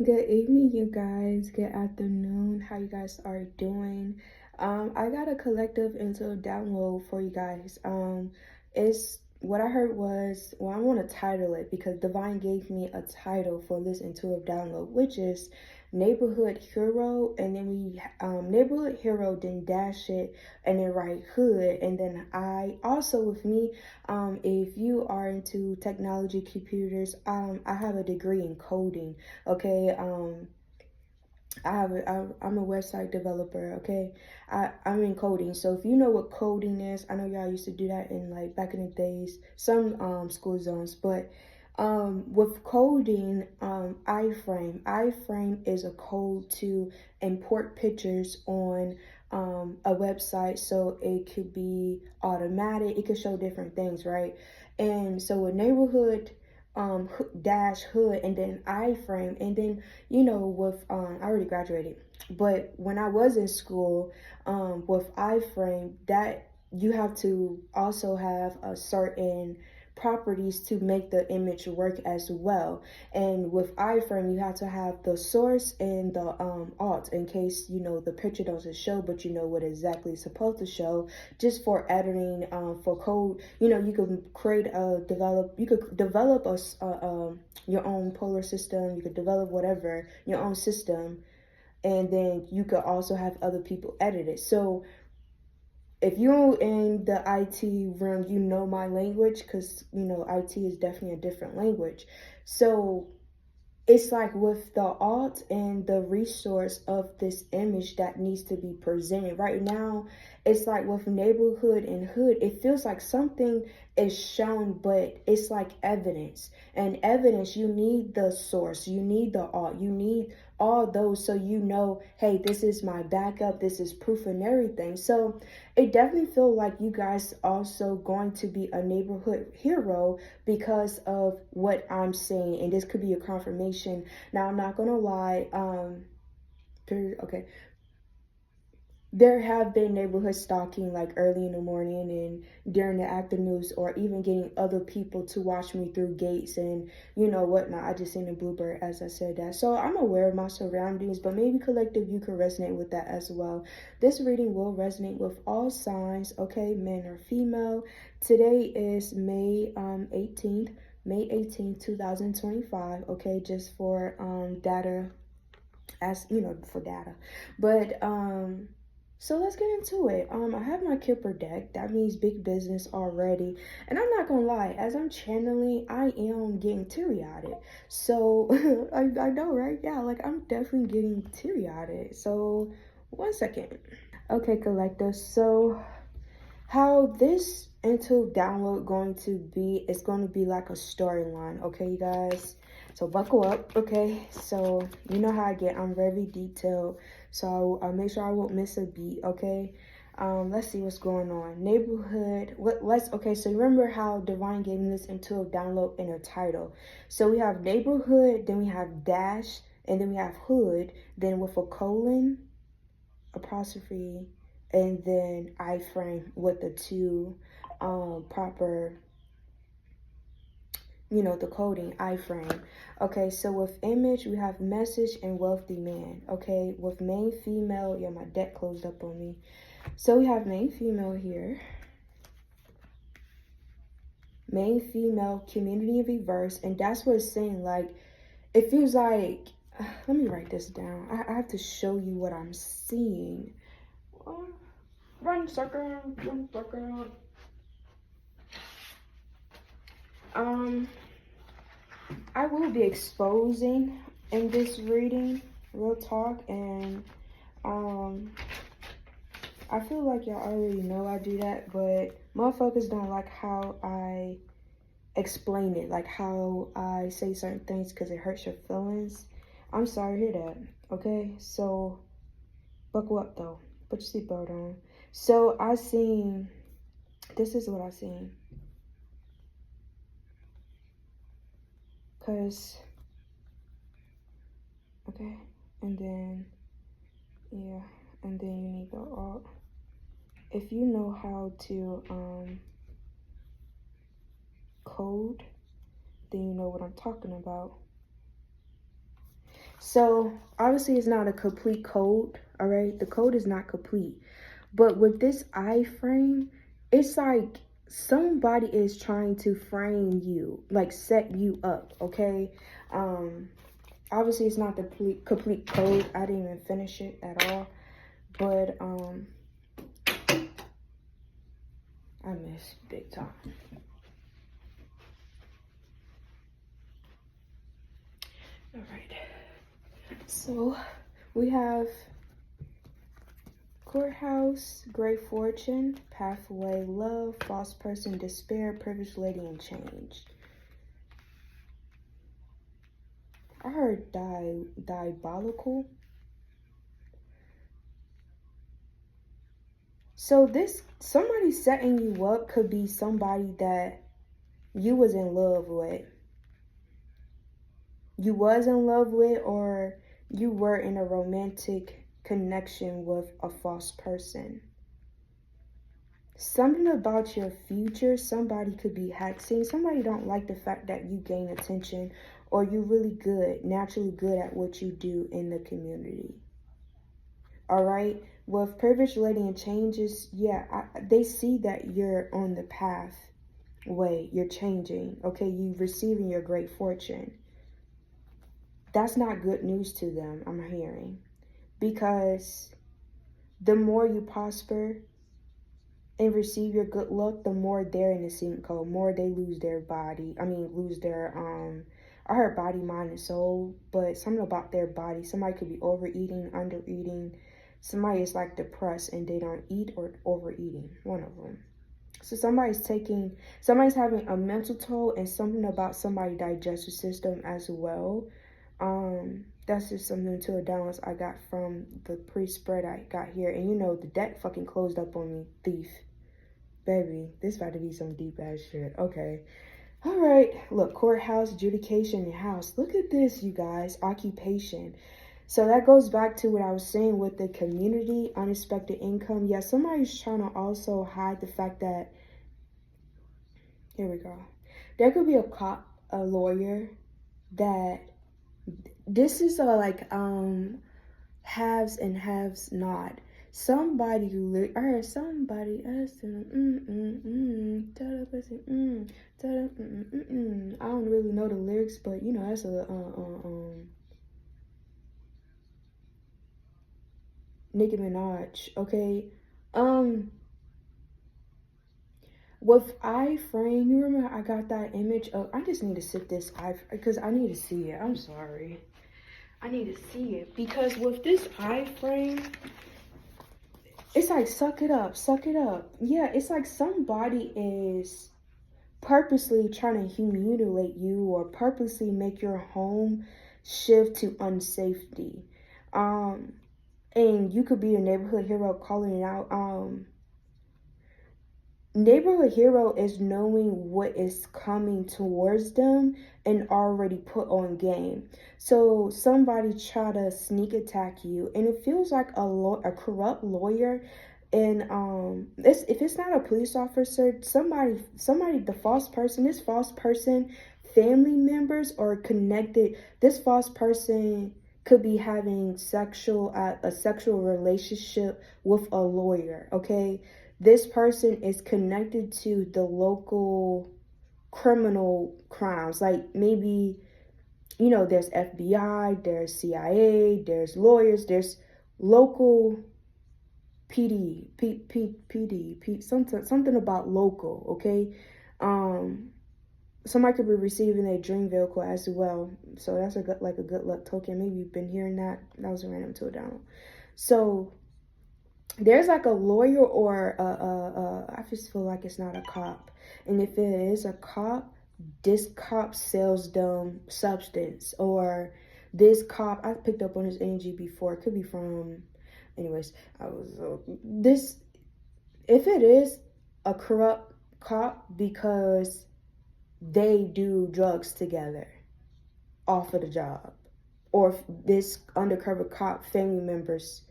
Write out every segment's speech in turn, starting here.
Good evening, you guys. Good afternoon. How you guys are doing? I got a collective into download for you guys. It's what I heard was, well, I want to title it because Divine gave me a title for this intuitive download, which is Neighborhood Hero, and then we Neighborhood Hero, then dash it, and then write hood, and then I also with me. If you are into technology, computers, I have a degree in coding. Okay, I'm a website developer. Okay, I'm in coding. So if you know what coding is, I know y'all used to do that in like back in the days, some school zones. But with coding, iframe is a code to import pictures on a website, so it could be automatic. It could show different things, right? And so a neighborhood dash hood, and then iframe, and then with I already graduated, but when I was in school, with iframe, that you have to also have a certain properties to make the image work as well. And with iframe, you have to have the source and the alt, in case the picture doesn't show, but you know what exactly it's supposed to show, just for editing, for code. You could you could develop your own polar system. You could develop whatever, your own system, and then you could also have other people edit it. So if you're in the IT realm, you know my language, because IT is definitely a different language. So it's like with the alt and the resource of this image that needs to be presented right now, it's like with neighborhood and hood, it feels like something is shown, but it's like evidence. And evidence, you need the source, you need the alt, you need all those, so hey, this is my backup, this is proof and everything. So it definitely feel like you guys also going to be a neighborhood hero because of what I'm saying, and this could be a confirmation. Now, I'm not gonna lie, okay, there have been neighborhood stalking like early in the morning and during the afternoons, or even getting other people to watch me through gates and whatnot. I just seen a blooper as I said that. So I'm aware of my surroundings, but maybe collective you can resonate with that as well. This reading will resonate with all signs, okay, men or female. Today is May 18th, 2025, okay, just for data, as for data. But so let's get into it. I have my Kipper deck. That means big business already. And I'm not gonna lie, as I'm channeling, I am getting teary-eyed. So I know, right? Yeah, like I'm definitely getting teary-eyed. So 1 second. Okay, collector. So how this into download going to be, it's going to be like a storyline, okay, you guys? So buckle up, okay? So you know how I get, I'm very detailed, so I'll make sure I won't miss a beat, okay? Let's see what's going on. Neighborhood, okay, so remember how Divine gave me this into a download in a title. So we have neighborhood, then we have dash, and then we have hood, then with a colon, apostrophe, and then iframe with the two proper, the coding iframe. Okay, so with image we have message and wealthy man. Okay, with main female, yeah, my deck closed up on me. So we have main female here, main female, community in reverse, and that's what it's saying. Like, it feels like, let me write this down. I have to show you what I'm seeing. Run, sucker, run, sucker. I will be exposing in this reading, real talk, and I feel like y'all already know I do that, but motherfuckers don't like how I explain it, like how I say certain things because it hurts your feelings. I'm sorry to hear that, okay? So buckle up though, put your seatbelt on. So this is what I seen. Cause, okay, and then, yeah, and then you need the alt. If you know how to code, then you know what I'm talking about. So obviously it's not a complete code, all right? The code is not complete. But with this iframe, it's like somebody is trying to frame you, like set you up, okay? Obviously it's not the complete code. I didn't even finish it at all. But I missed big time. All right. So we have courthouse, great fortune, pathway, love, false person, despair, privileged lady, and change. I heard diabolical. So this somebody setting you up could be somebody that you was in love with. You was in love with, or you were in a romantic connection with a false person. Something about your future, somebody could be hexing. Somebody don't like the fact that you gain attention, or you're really good, naturally good at what you do in the community. All right. With privilege, lady, and changes, yeah, they see that you're on the pathway. You're changing. Okay, you receiving your great fortune. That's not good news to them, I'm hearing, because the more you prosper and receive your good luck, the more they're in the sinkhole, more they lose their body. Lose their I heard body, mind, and soul, but something about their body. Somebody could be overeating, undereating. Somebody is like depressed and they don't eat, or overeating, one of them. So somebody's having a mental toll, and something about somebody's digestive system as well. That's just something to a downloads I got from the pre-spread I got here. And you know, the deck fucking closed up on me, thief. Baby, this about to be some deep ass shit. Okay. All right. Look, courthouse, adjudication, and house. Look at this, you guys. Occupation. So that goes back to what I was saying with the community, unexpected income. Yeah, somebody's trying to also hide the fact that, here we go. There could be a cop, a lawyer, that this is haves and haves not. Somebody who somebody else I don't really know the lyrics, but you know that's a Nicki Minaj, okay? With iframe, you remember I got that image of, I just need to sit this because I need to see it. I'm sorry. I need to see it because with this iframe, it's like suck it up, suck it up. Yeah, it's like somebody is purposely trying to humiliate you or purposely make your home shift to unsafety. And you could be a neighborhood hero calling it out. Neighborhood hero is knowing what is coming towards them and already put on game. So somebody try to sneak attack you, and it feels like a corrupt lawyer. And if it's not a police officer, somebody, the false person, this false person, family members are connected. This false person could be having a sexual relationship with a lawyer. Okay. This person is connected to the local criminal crimes. Like maybe, you know, there's FBI, there's CIA, there's lawyers, there's local something about local, okay? Somebody could be receiving a dream vehicle as well. So that's a good luck token. Maybe you've been hearing that. That was a random tool down. So there's like a lawyer or I just feel like it's not a cop. And if it is a cop, this cop sells them substance, or this cop, I picked up on his energy before. It could be from, anyways, this, if it is a corrupt cop because they do drugs together off of the job, or if this undercover cop family members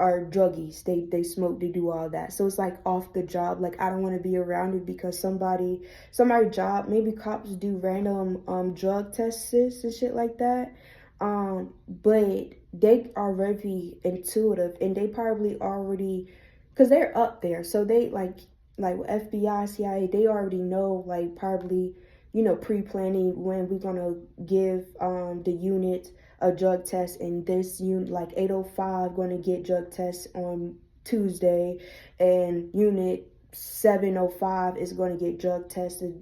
are druggies, they smoke, they do all that. So it's like off the job. Like I don't want to be around it because somebody job, maybe cops do random drug tests and shit like that. But they are very intuitive, and they probably already, because they're up there, so they like FBI, CIA, they already know, like, probably, pre-planning when we're gonna give the unit a drug test, and this unit, like 805, going to get drug tests on Tuesday, and unit 705 is going to get drug tested,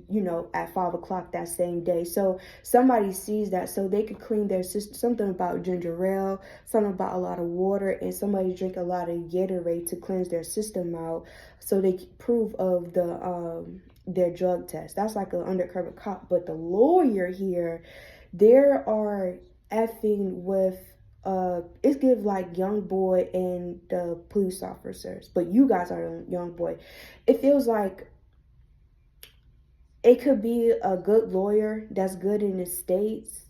at 5 o'clock that same day. So somebody sees that, so they could clean their system. Something about ginger ale, something about a lot of water, and somebody drink a lot of Gatorade to cleanse their system out, so they can prove of their drug test. That's like an undercover cop. But the lawyer here, there are effing with it gives like young boy and the police officers, but you guys are the young boy. It feels like it could be a good lawyer that's good in the States.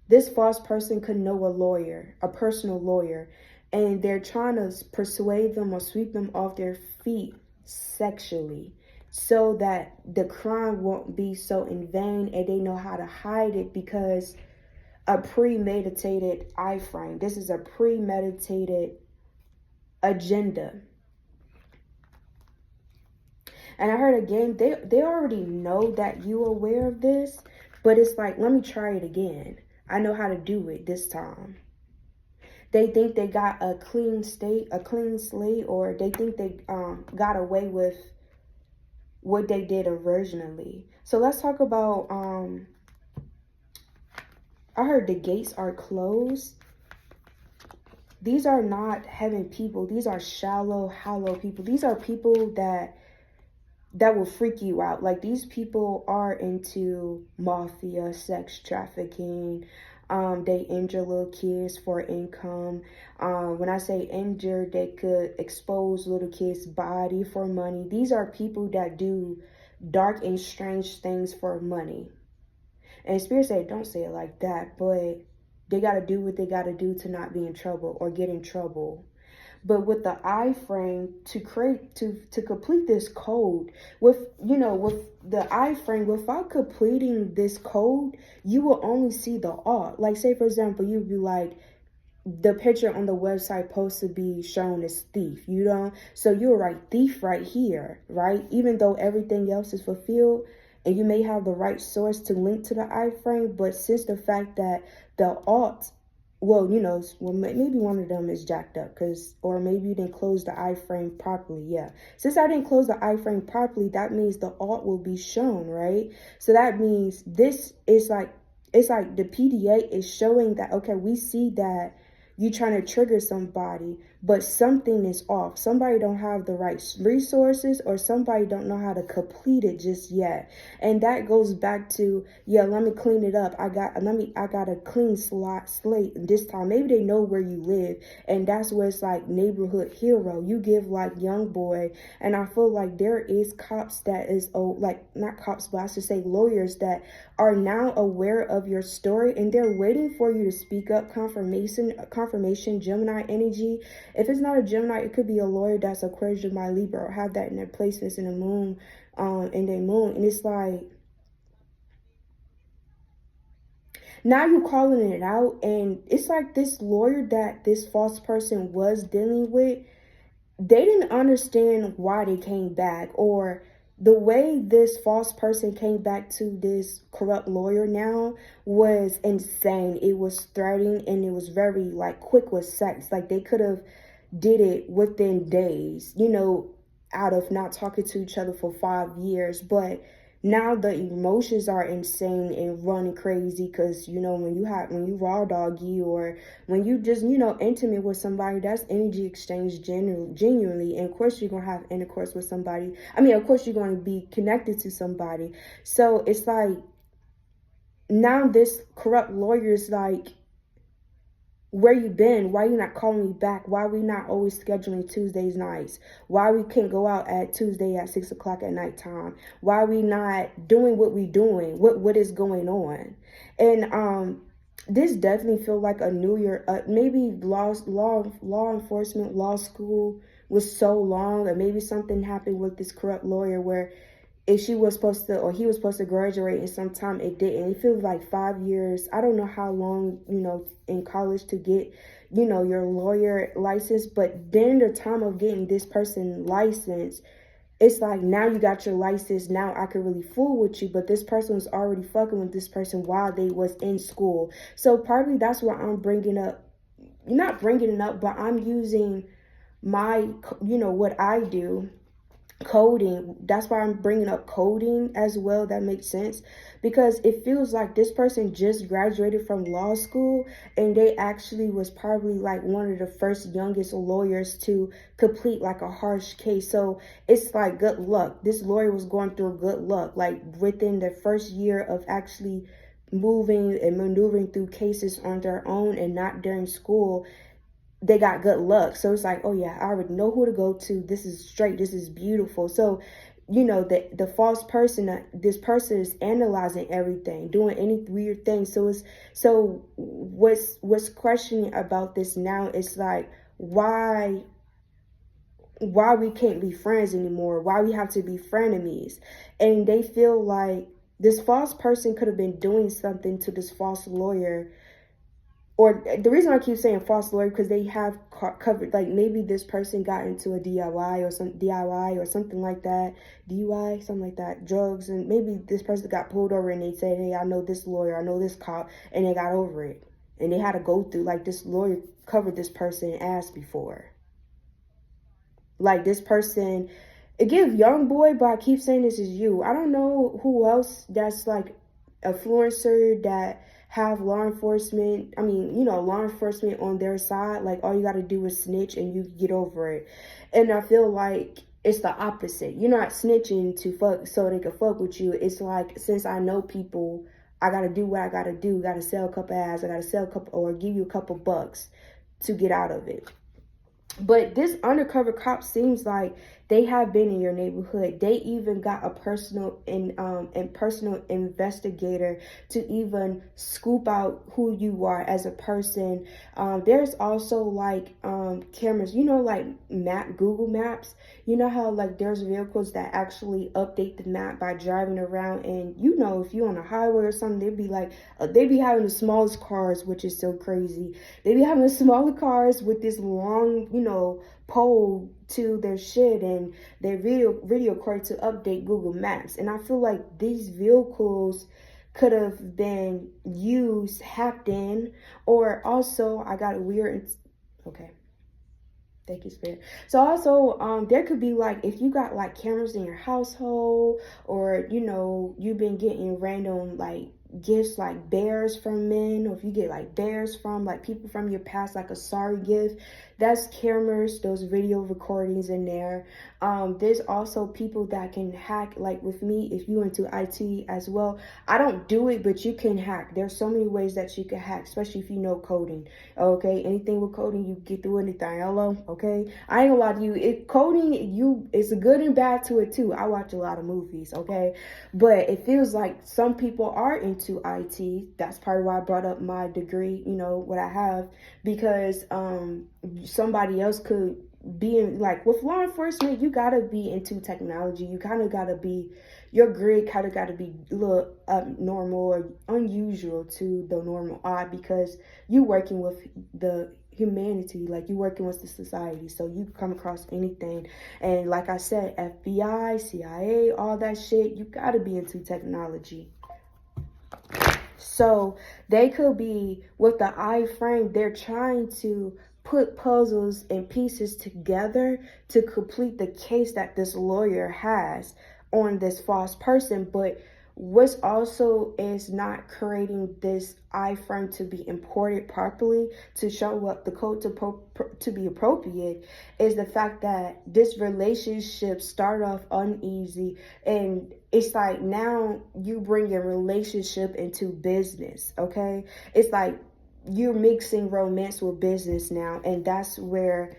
This false person could know a lawyer, a personal lawyer, and they're trying to persuade them or sweep them off their feet sexually, so that the crime won't be so in vain, and they know how to hide it, because a premeditated iframe. This is a premeditated agenda. And I heard again, they already know that you aware of this, but it's like, let me try it again. I know how to do it this time. They think they got a clean slate, or they think they got away with what they did originally. So let's talk about I heard the gates are closed. These are not heaven people. These are shallow, hollow people. These are people that will freak you out. Like, these people are into mafia, sex trafficking. They injure little kids for income. When I say injure, they could expose little kids' body for money. These are people that do dark and strange things for money. And Spirit said, don't say it like that, but they got to do what they got to do to not be in trouble or get in trouble. But with the iframe, to complete this code, with the iframe, without completing this code, you will only see the art. Like, say for example, you'd be like, the picture on the website supposed to be shown as thief, so you'll write thief right here, right? Even though everything else is fulfilled, and you may have the right source to link to the iframe, but since the fact that the art, well, maybe one of them is jacked up, or maybe you didn't close the iframe properly. Yeah, since I didn't close the iframe properly, that means the art will be shown, right? So that means this is like, it's like the PDA is showing that, okay, we see that you trying to trigger somebody, but something is off. Somebody don't have the right resources, or somebody don't know how to complete it just yet. And that goes back to, yeah, let me clean it up. I got a clean slate this time. Maybe they know where you live, and that's where it's like neighborhood hero. You give like young boy, and I feel like there is cops that is, like, not cops, but I should say lawyers that are now aware of your story, and they're waiting for you to speak up. Confirmation, Gemini energy. If it's not a Gemini, it could be a lawyer that's Aquarius, Gemini, Libra, or have that in their placements in the moon, in their moon. And it's like, now you're calling it out, and it's like this lawyer that this false person was dealing with, they didn't understand why they came back, or the way this false person came back to this corrupt lawyer now was insane. It was threatening, and it was very like quick with sex. Like, they could have did it within days, out of not talking to each other for 5 years. But now the emotions are insane and running crazy, because when you raw doggy, or when you just intimate with somebody, that's energy exchange genuinely. And of course you're gonna have intercourse with somebody. I mean, of course you're going to be connected to somebody. So it's like, now this corrupt lawyer is like, where you been? Why you not calling me back? Why we not always scheduling Tuesdays nights? Why we can't go out at Tuesday at 6 o'clock at nighttime? Why we not doing what we doing? What is going on? And this definitely feel like a new year. Maybe law enforcement, law school was so long, or maybe something happened with this corrupt lawyer where if she was supposed to, or he was supposed to graduate in some time, it didn't. It feels like 5 years. I don't know how long, in college to get, your lawyer license. But then the time of getting this person licensed, it's like, now you got your license. Now I could really fool with you. But this person was already fucking with this person while they was in school. So partly that's why I'm bringing up, not bringing it up, but I'm using my, what I do, coding. That's why I'm bringing up coding as well. That makes sense, because it feels like this person just graduated from law school, and they actually was probably like one of the first youngest lawyers to complete like a harsh case. So it's like good luck. This lawyer was going through good luck, like within the first year of actually moving and maneuvering through cases on their own and not during school. They got good luck. So it's like, oh yeah, I already know who to go to. This is straight. This is beautiful. So, the false person, this person is analyzing everything, doing any weird thing. So what's questioning about this now is like, why we can't be friends anymore, why we have to be frenemies. And they feel like this false person could have been doing something to this false lawyer. Or the reason I keep saying false lawyer, because they have covered, like maybe this person got into a DIY or something like that, DUI, something like that, drugs, and maybe this person got pulled over and they said, hey, I know this lawyer, I know this cop, and they got over it. And they had to go through, like, this lawyer covered this person ass before. Like, this person, again, young boy, but I keep saying this is you. I don't know who else that's like influencer that have law enforcement on their side. Like, all you got to do is snitch and you get over it. And I feel like it's the opposite. You're not snitching to fuck so they can fuck with you. It's like, since I know people, I got to do what I got to do. Got to sell a couple ads. I got to sell a couple, or give you a couple bucks to get out of it. But this undercover cop seems like they have been in your neighborhood. They even got a personal investigator to even scoop out who you are as a person. There's also like cameras, like Google Maps. You know how like there's vehicles that actually update the map by driving around, and if you're on a highway or something, they be having the smallest cars, which is so crazy. They be having the smaller cars with this long, pole to their shit and their video card to update Google Maps. And I feel like these vehicles could have been used, hacked in, or also I got a weird, okay. Thank you, Spirit. So also, there could be like, if you got like cameras in your household, or you've been getting random like gifts like bears from men, or if you get like bears from like people from your past, like a sorry gift, that's cameras, those video recordings in there. There's also people that can hack, like with me, if you into IT as well. I don't do it, but you can hack. There's so many ways that you can hack, especially if you know coding. Okay, anything with coding, you get through anything. Hello, okay. I ain't gonna lie to you. Coding, it's a good and bad to it too. I watch a lot of movies, okay, but it feels like some people are into IT. That's part of why I brought up my degree. What I have, because somebody else could be in, like with law enforcement, you gotta be into technology. You kind of gotta be, your grid kind of gotta be a little normal or unusual to the normal eye, because you working with the humanity, like you working with the society, so you come across anything. And like I said, FBI, CIA, all that shit, you gotta be into technology. So they could be, with the iframe, they're trying to put puzzles and pieces together to complete the case that this lawyer has on this false person. But what's also is not creating this iframe to be imported properly to show up the code to be appropriate is the fact that this relationship started off uneasy, and it's like now you bring your relationship into business. Okay, it's like you're mixing romance with business now, and that's where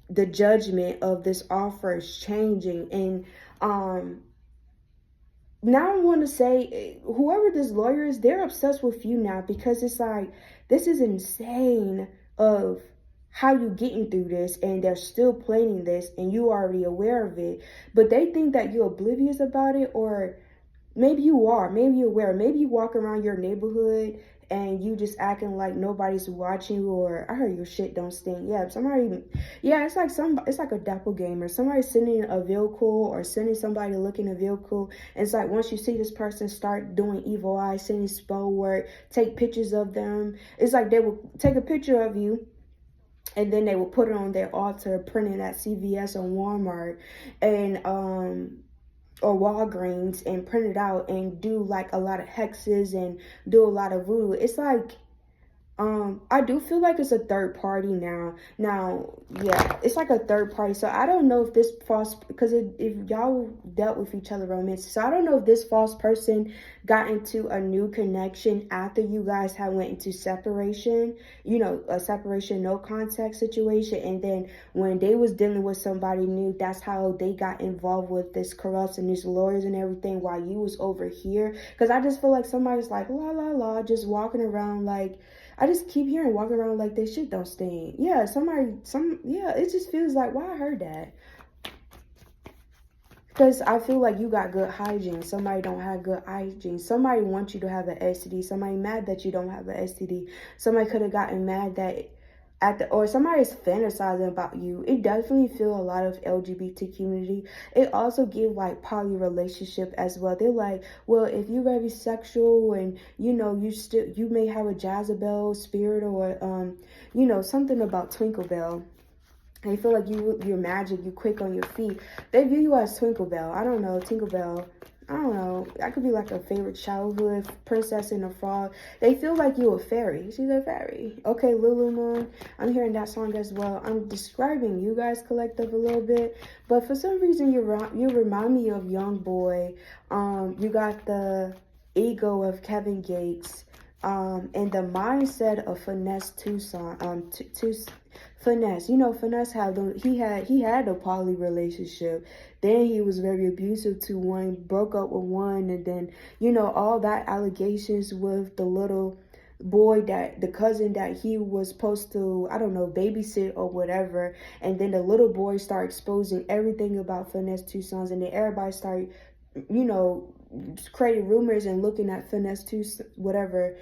the judgment of this offer is changing. And now I want to say, whoever this lawyer is, they're obsessed with you now, because it's like, this is insane of how you getting through this, and they're still planning this and you already aware of it, but they think that you're oblivious about it. Or maybe you are, maybe you're aware, maybe you walk around your neighborhood and you just acting like nobody's watching you, or I heard your shit don't stink. Yeah, somebody, yeah, it's like a doppelganger. Somebody sending a vehicle or sending somebody to look in a vehicle. And it's like once you see this person start doing evil eyes, sending spell work, take pictures of them. It's like they will take a picture of you and then they will put it on their altar, print it at CVS or Walmart, and or Walgreens, and print it out and do like a lot of hexes and do a lot of voodoo. It's like I do feel like it's a third party now. Now, yeah, it's like a third party. So I don't know if this false, because if y'all dealt with each other romantic, so I don't know if this false person got into a new connection after you guys had went into separation, you know, a separation, no contact situation. And then when they was dealing with somebody new, that's how they got involved with this corrupts and these lawyers and everything while you was over here. Because I just feel like somebody's like, la, la, la, just walking around like, I just keep hearing walking around like this shit don't stink. Yeah, yeah, it just feels like, why I heard that? Because I feel like you got good hygiene. Somebody don't have good hygiene. Somebody wants you to have an STD. Somebody mad that you don't have an STD. Somebody could have gotten mad that or somebody's fantasizing about you. It definitely feel a lot of LGBT community. It also give like poly relationship as well. They're like, well, if you're very sexual and you know you may have a Jezebel spirit, or you know, something about Twinkle They feel like you're magic, you quick on your feet. They view you as Twinkle I don't know, Tinkerbell. I don't know. That could be like a favorite childhood princess and a frog. They feel like you're a fairy. She's a fairy. Okay, Lulu Moon. I'm hearing that song as well. I'm describing you guys collective a little bit, but for some reason you remind me of Young Boy. You got the ego of Kevin Gates. And the mindset of Finesse Tucson. Finesse, you know, Finesse he had a poly relationship. Then he was very abusive to one, broke up with one, and then, you know, all that allegations with the little boy, that the cousin that he was supposed to, I don't know, babysit or whatever. And then the little boy started exposing everything about Finesse Tucson's, and then everybody started, you know, creating rumors and looking at Finesse Tucson, whatever,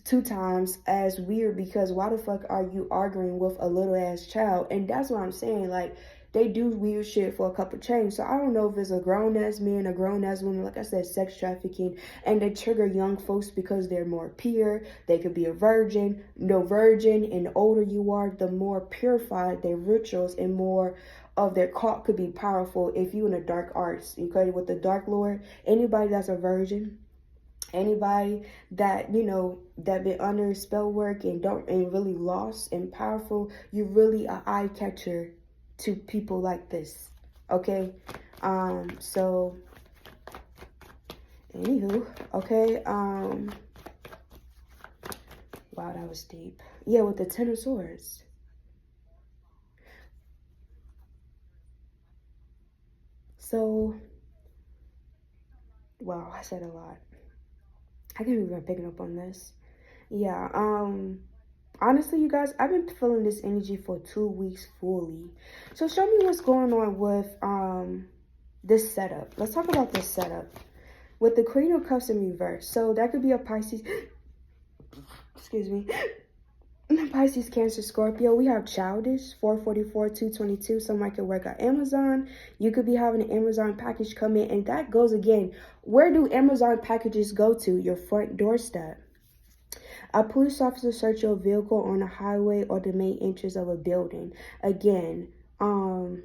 two times as weird, because why the fuck are you arguing with a little ass child? And that's what I'm saying. Like, they do weird shit for a cup of change. So I don't know if it's a grown ass man, a grown ass woman, like I said, sex trafficking, and they trigger young folks because they're more pure. They could be a virgin, no virgin, and the older you are, the more purified their rituals and more of their cult could be powerful. If you in the dark arts, okay, with the dark lord, anybody that's a virgin, anybody that, you know, that been under spell work and really lost and powerful, you really a eye catcher to people like this. Okay, so anywho, okay, wow, that was deep. Yeah, with the Ten of Swords. So wow, I said a lot. I can't believe I'm picking up on this. Yeah, honestly, you guys, I've been feeling this energy for 2 weeks fully. So show me what's going on with this setup. Let's talk about this setup with the Queen of Cups in reverse. So that could be a Pisces. Excuse me. Pisces, Cancer, Scorpio. We have Childish, 444, 222. Somebody could work at Amazon. You could be having an Amazon package come in. And that goes again. Where do Amazon packages go to? Your front doorstep. A police officer search your vehicle on a highway or the main entrance of a building. Again, I'm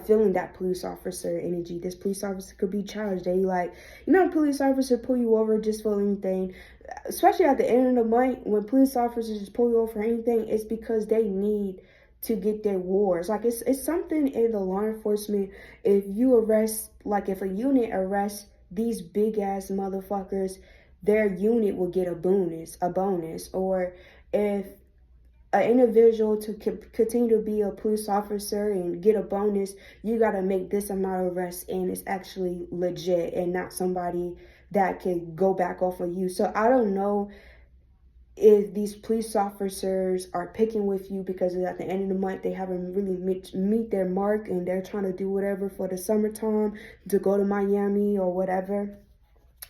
feeling that police officer energy. This police officer could be charged. They like, you know, police officer pull you over just for anything. Especially at the end of the month, when police officers just pull you over for anything, it's because they need to get their wards. Like, it's something in the law enforcement. If you arrest, like if a unit arrests these big ass motherfuckers, their unit will get a bonus. Or if an individual to continue to be a police officer and get a bonus, you got to make this amount of arrests, and it's actually legit and not somebody that could go back off of you. So I don't know if these police officers are picking with you because at the end of the month they haven't really meet their mark and they're trying to do whatever for the summertime to go to Miami or whatever,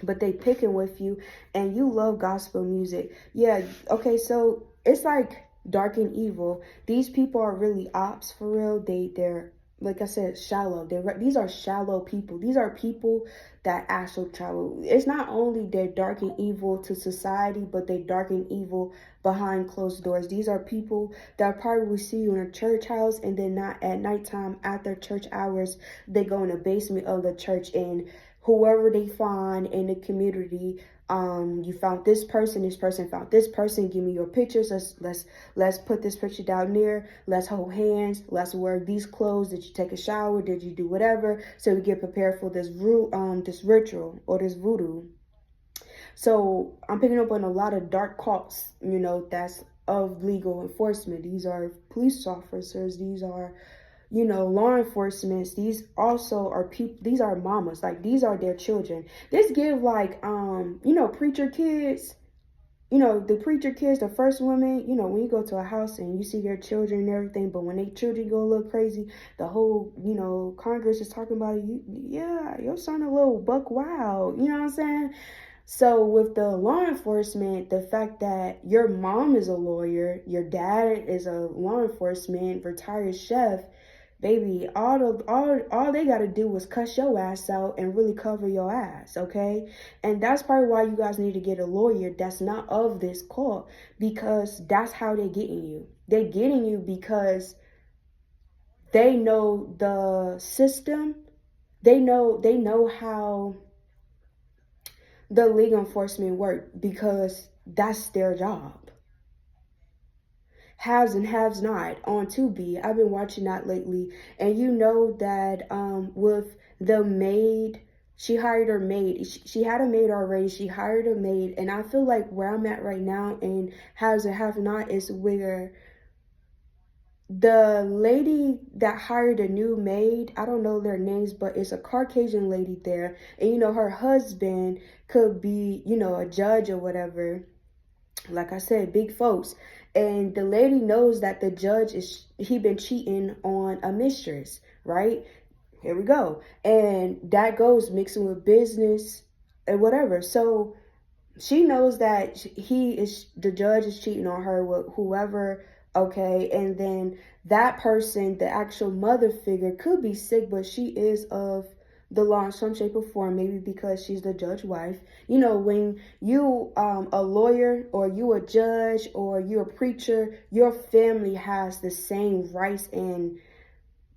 but they picking with you and you love gospel music. Yeah, okay, so it's like dark and evil. These people are really ops for real. They're like I said, shallow. These are shallow people. These are people that actually travel. It's not only they're dark and evil to society, but they dark and evil behind closed doors. These are people that probably see you in a church house and then not at nighttime after church hours, they go in the basement of the church and whoever they find in the community, you found this person found this person, give me your pictures, let's put this picture down there, let's hold hands, let's wear these clothes, did you take a shower, did you do whatever, so we get prepared for this ritual or this voodoo. So I'm picking up on a lot of dark cults, that's of legal enforcement. These are police officers, these are law enforcement. These also are people, these are mamas, like these are their children. This give like preacher kids, the preacher kids, the first women, when you go to a house and you see their children and everything, but when they children go a little crazy, the whole Congress is talking about you. Yeah, your son a little buck wild, you know what I'm saying? So with the law enforcement, the fact that your mom is a lawyer, your dad is a law enforcement retired chef, baby, all they gotta do was cuss your ass out and really cover your ass, okay? And that's probably why you guys need to get a lawyer that's not of this cult, because that's how they're getting you. They're getting you because they know the system. They know how the legal enforcement work because that's their job. Haves and haves not on Tubi. I've been watching that lately, and you know that with the maid, she hired her maid. She had a maid already. She hired a maid, and I feel like where I'm at right now in haves and have not is where the lady that hired a new maid, I don't know their names, but it's a Caucasian lady there, and her husband could be a judge or whatever, like I said, big folks. And the lady knows that the judge he been cheating on a mistress, right? Here we go. And that goes mixing with business and whatever. So she knows that the judge is cheating on her with whoever, okay? And then that person, the actual mother figure, could be sick, but she is of the law in some shape or form, maybe because she's the judge wife. When you a lawyer or you a judge or you a preacher, your family has the same rights and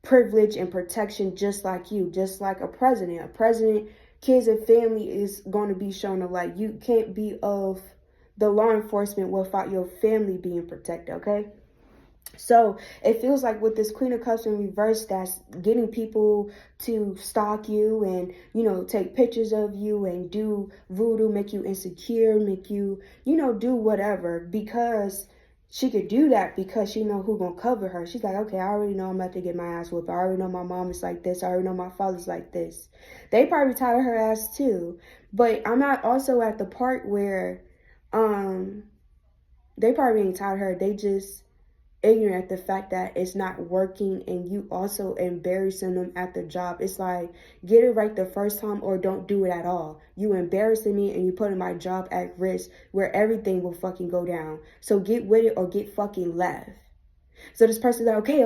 privilege and protection just like you, just like a president. A president, kids and family is going to be shown a light. You can't be of the law enforcement without your family being protected, okay? So it feels like with this Queen of Cups in reverse, that's getting people to stalk you and, take pictures of you and do voodoo, make you insecure, make you, do whatever, because she could do that because she know who gonna cover her. She's like, okay, I already know I'm about to get my ass whooped. I already know my mom is like this. I already know my father's like this. They probably tired her ass too. But I'm not also at the part where they probably ain't tired her. They just ignorant at the fact that it's not working and you also embarrassing them at the job. It's like, get it right the first time or don't do it at all. You embarrassing me and you putting my job at risk where everything will fucking go down. So get with it or get fucking left. So this person's like, okay,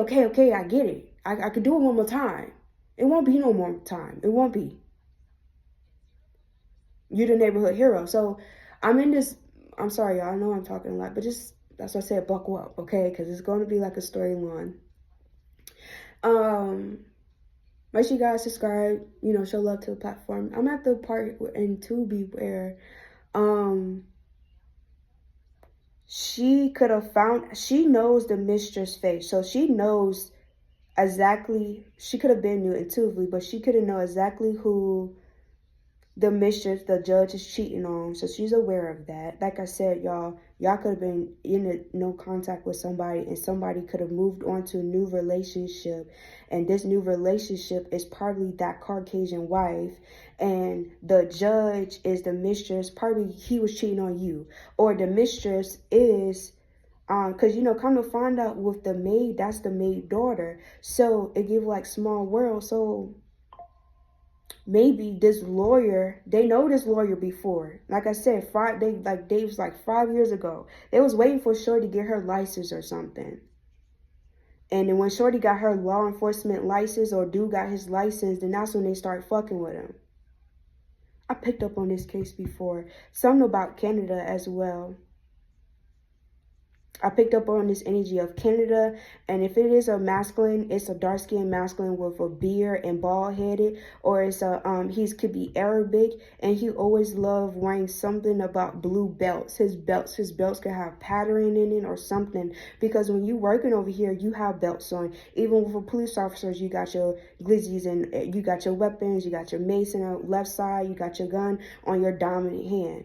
I get it. I could do it one more time. It won't be no more time. It won't be. You're the neighborhood hero. So I'm sorry, y'all. I know I'm talking a lot, but just, that's why I said buckle up, okay? Because it's going to be like a storyline. Make sure you guys subscribe, show love to the platform. I'm at the part in Tubi where she knows the mistress face. So she knows exactly, she could have been new in Tubi, but she couldn't know exactly who the mistress, the judge is cheating on. So she's aware of that. Like I said, y'all could have been in no contact with somebody, and somebody could have moved on to a new relationship. And this new relationship is probably that Caucasian wife. And the judge is the mistress. Probably he was cheating on you. Or the mistress is because come to find out with the maid, that's the maid daughter. So it give like small world. So maybe this lawyer, they know this lawyer before. Like I said, they was like 5 years ago. They was waiting for Shorty to get her license or something. And then when Shorty got her law enforcement license, or dude got his license, then that's when they start fucking with him. I picked up on this case before. Something about Canada as well. I picked up on this energy of Canada, and if it is a masculine, it's a dark-skinned masculine with a beard and bald-headed, or it's a he could be Arabic, and he always loved wearing something about blue belts. His belts could have pattern in it or something, because when you working over here, you have belts on. Even for police officers, you got your glizzies and you got your weapons, you got your mace on the left side, you got your gun on your dominant hand.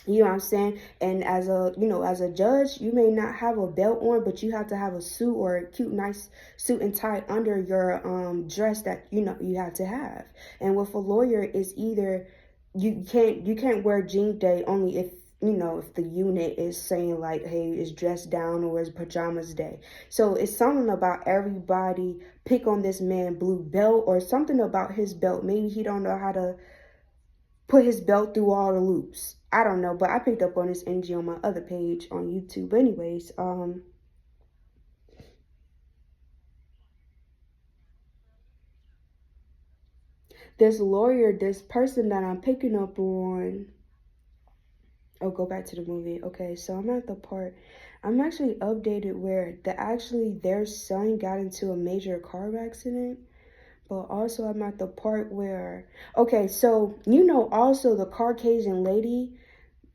You know what I'm saying? And as a judge, you may not have a belt on, but you have to have a suit, or a cute, nice suit and tie under your dress that you have to have. And with a lawyer, it's either you can't wear jean day, only if if the unit is saying like, hey, it's dressed down, or it's pajamas day. So it's something about everybody pick on this man blue belt, or something about his belt. Maybe he don't know how to put his belt through all the loops. I don't know, but I picked up on this energy on my other page on YouTube. But anyways, this lawyer, this person that I'm picking up on. Oh, go back to the movie. Okay, so I'm at the part. I'm actually updated where their son got into a major car accident. But also I'm at the part where, okay, so also the Caucasian lady,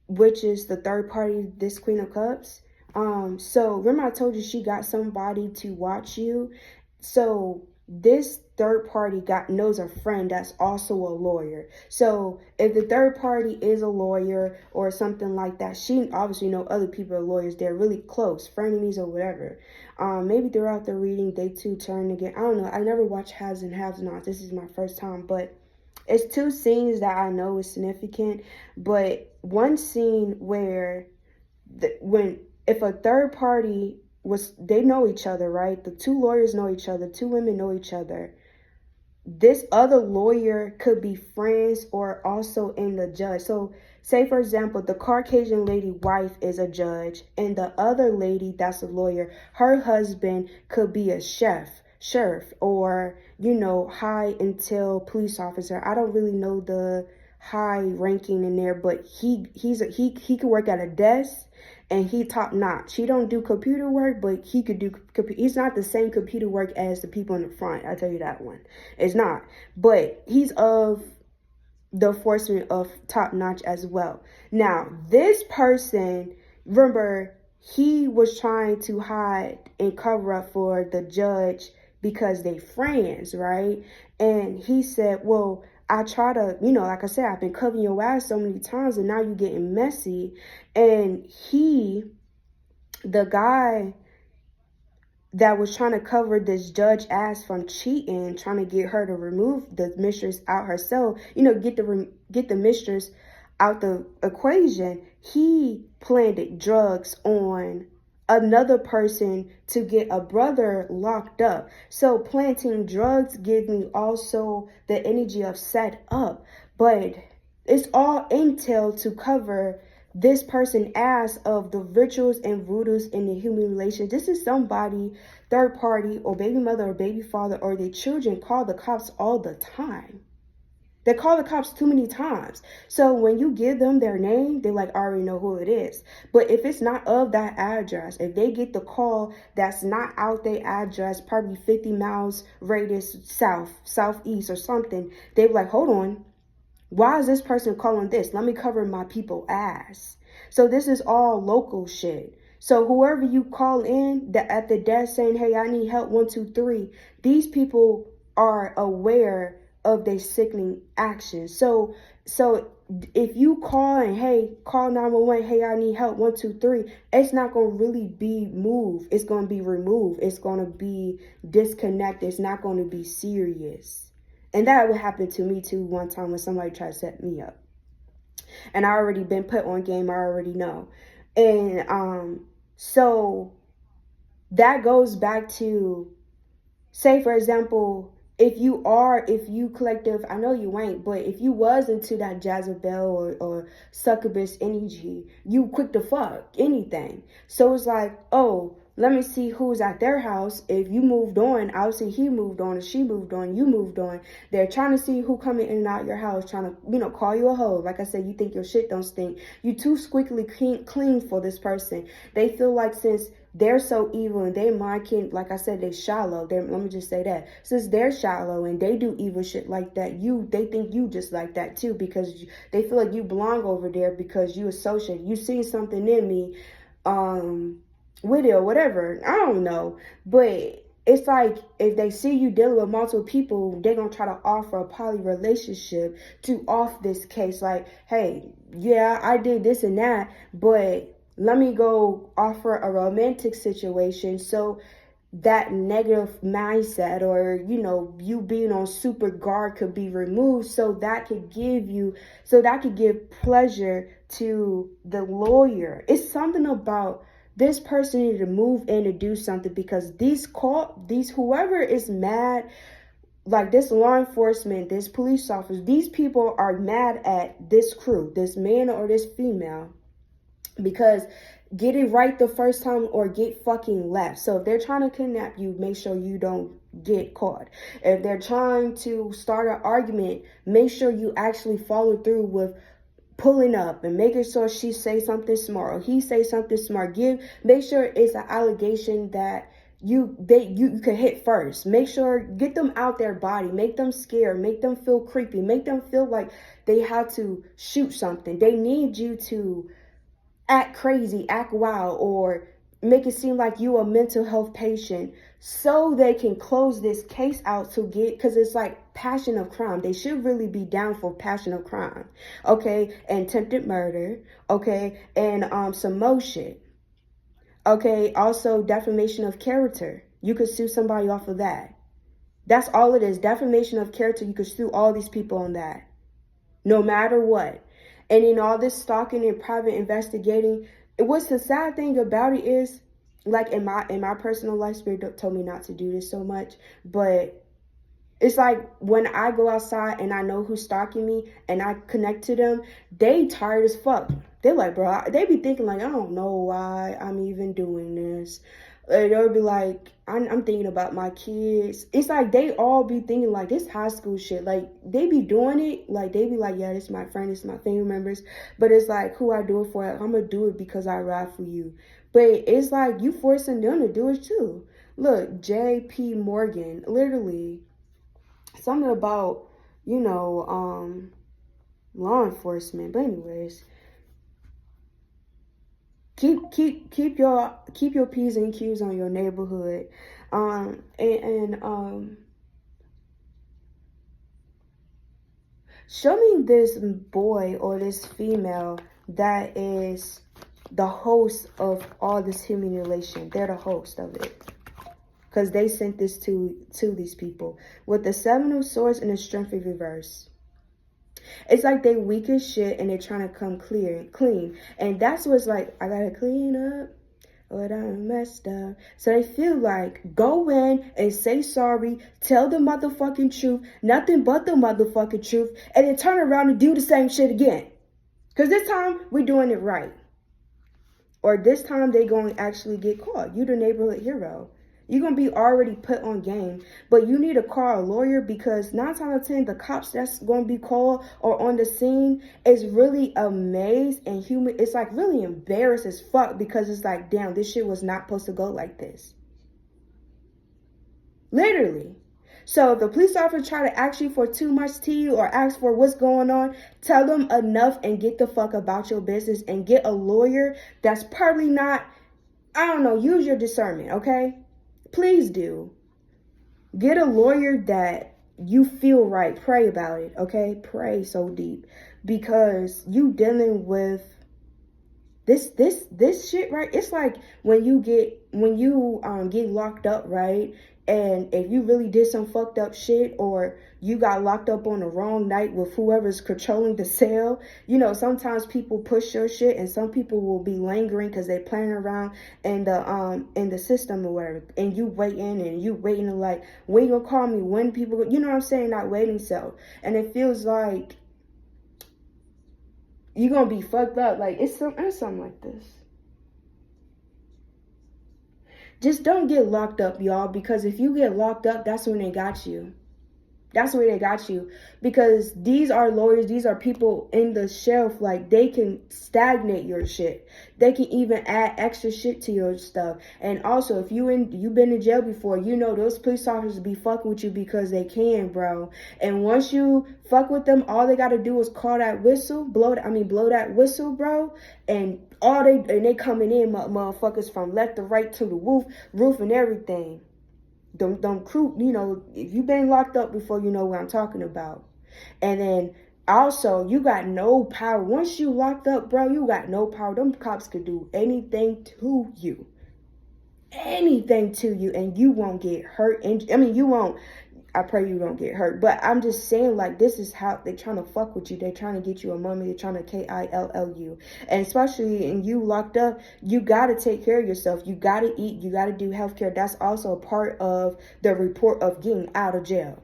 which is the third party, this Queen of Cups. So remember I told you she got somebody to watch you. So this third party knows a friend that's also a lawyer. So if the third party is a lawyer or something like that, she obviously know other people are lawyers. They're really close, frenemies or whatever. Maybe throughout the reading, they too turn again. I don't know. I never watched Haves and Have Nots. This is my first time, but it's two scenes that I know is significant. But one scene where if a third party they know each other, right? The two lawyers know each other, two women know each other. This other lawyer could be friends or also in the judge. So say, for example, the Caucasian lady wife is a judge, and the other lady that's a lawyer, her husband could be a sheriff, or, high intel police officer. I don't really know the high ranking in there, but he could work at a desk, and he top notch. He don't do computer work, but he could do. He's not the same computer work as the people in the front. I tell you that one. It's not. But he's of the enforcement of top notch as well. Now, this person, remember, he was trying to hide and cover up for the judge because they friends, right? And he said, well, I try to, like I said, I've been covering your ass so many times, and now you're getting messy. And the guy that was trying to cover this judge ass from cheating, trying to get her to remove the mistress out herself, get the mistress out the equation, he planted drugs on another person to get a brother locked up. So planting drugs gives me also the energy of set up, but it's all intel to cover this person ass of the rituals and voodoos in the human relation. This is somebody, third party, or baby mother or baby father, or their children call the cops all the time. They call the cops too many times. So when you give them their name, they like already know who it is. But if it's not of that address, if they get the call that's not out their address, probably 50 miles radius southeast or something, they be like, hold on, why is this person calling this? Let me cover my people ass. So this is all local shit. So whoever you call in at the desk saying, hey, I need help, 1, 2, 3, these people are aware of their sickening actions. So So if you call and, hey, call 911, hey, I need help, 123, it's not going to really be moved. It's going to be removed. It's going to be disconnected. It's not going to be serious. And that would happen to me too one time when somebody tried to set me up. And I already been put on game. I already know. And so that goes back to, say for example, if you collective, I know you ain't, but if you was into that Jezebel or succubus energy, you quick to fuck anything. So it's like, oh, let me see who's at their house. If you moved on, obviously he moved on, or she moved on, you moved on. They're trying to see who coming in and out your house, trying to, call you a hoe. Like I said, you think your shit don't stink. You too squeaky clean for this person. They feel like since they're so evil and they mind can, like I said, they shallow. Let me just say that. Since they're shallow and they do evil shit like that, they think you just like that too, because they feel like you belong over there because you associate. You see something in me, with it or whatever. I don't know. But it's like if they see you dealing with multiple people, they're going to try to offer a poly relationship to off this case. Like, hey, yeah, I did this and that, but let me go offer a romantic situation so that negative mindset or, you being on super guard could be removed, so that could give pleasure to the lawyer. It's something about this person needed to move in to do something, because whoever is mad, like this law enforcement, this police officer, these people are mad at this crew, this man or this female, because get it right the first time or get fucking left. So if they're trying to kidnap you, make sure you don't get caught. If they're trying to start an argument, make sure you actually follow through with pulling up and making sure she say something smart or he say something smart. Make sure it's an allegation that you can hit first. Make sure, get them out their body, make them scared, make them feel creepy, make them feel like they have to shoot something. They need you to act crazy, act wild, or make it seem like you a mental health patient, so they can close this case out because it's like passion of crime. They should really be down for passion of crime, okay, and attempted murder, okay, and some more shit, okay, also defamation of character. You could sue somebody off of that. That's all it is, defamation of character. You could sue all these people on that, no matter what. And in all this stalking and private investigating, what's the sad thing about it is, like in my personal life, Spirit told me not to do this so much, but it's like when I go outside and I know who's stalking me and I connect to them, they tired as fuck. They're like, bro, they be thinking like, I don't know why I'm even doing this. They'll be like, I'm thinking about my kids. It's like they all be thinking like this high school shit. Like they be doing it. Like they be like, yeah, this is my friend, this is my family members. But it's like, who I do it for? I'm going to do it because I ride for you. But it's like you forcing them to do it too. Look, J.P. Morgan, literally something about, law enforcement. But anyways, keep your P's and Q's on your neighborhood. Show me this boy or this female that is the host of all this humiliation. They're the host of it, because they sent this to these people with the Seven of Swords and the Strength in reverse. It's like they weak as shit and they're trying to come clean. And that's what's like, I gotta clean up what I messed up. So they feel like, go in and say sorry, tell the motherfucking truth, nothing but the motherfucking truth, and then turn around and do the same shit again. Because this time, we're doing it right. Or this time, they going to actually get caught. You the neighborhood hero. You're going to be already put on game. But you need to call a lawyer, because 9 times out of 10, the cops that's going to be called or on the scene is really amazed and human. It's like really embarrassed as fuck, because it's like, damn, this shit was not supposed to go like this. Literally. So if the police officer try to ask you for too much tea or ask for what's going on, tell them enough and get the fuck about your business and get a lawyer that's probably not, I don't know, use your discernment, okay? Please do. Get a lawyer that you feel right. Pray about it, okay? Pray so deep. because you dealing with this shit, right? It's like when you get locked up, right? And if you really did some fucked up shit, or you got locked up on the wrong night with whoever's controlling the cell, you know, sometimes people push your shit, and some people will be lingering because they're playing around in the system or whatever, and you waiting like, when you gonna call me, when people, you know what I'm saying, that waiting cell. And it feels like you're gonna be fucked up. Like, it's something like this. Just don't get locked up, y'all, because if you get locked up, that's when they got you. That's where they got you. Because these are lawyers, these are people in the shelf, like, they can stagnate your shit. They can even add extra shit to your stuff. And also, if you've been in jail before, you know those police officers be fucking with you because they can, bro. And once you fuck with them, all they gotta do is call that whistle, blow that whistle, bro. And they coming in, motherfuckers, from left to right to the roof and everything. Them crew, you know, if you've been locked up before, you know what I'm talking about. And then also, you got no power. Once you locked up, bro, you got no power. Them cops could do anything to you. Anything to you, and you won't get hurt. And I mean, you won't. I pray you don't get hurt. But I'm just saying, like, this is how they're trying to fuck with you. They're trying to get you a mummy. They're trying to kill. And especially in you locked up, you got to take care of yourself. You got to eat. You got to do healthcare. That's also a part of the report of getting out of jail.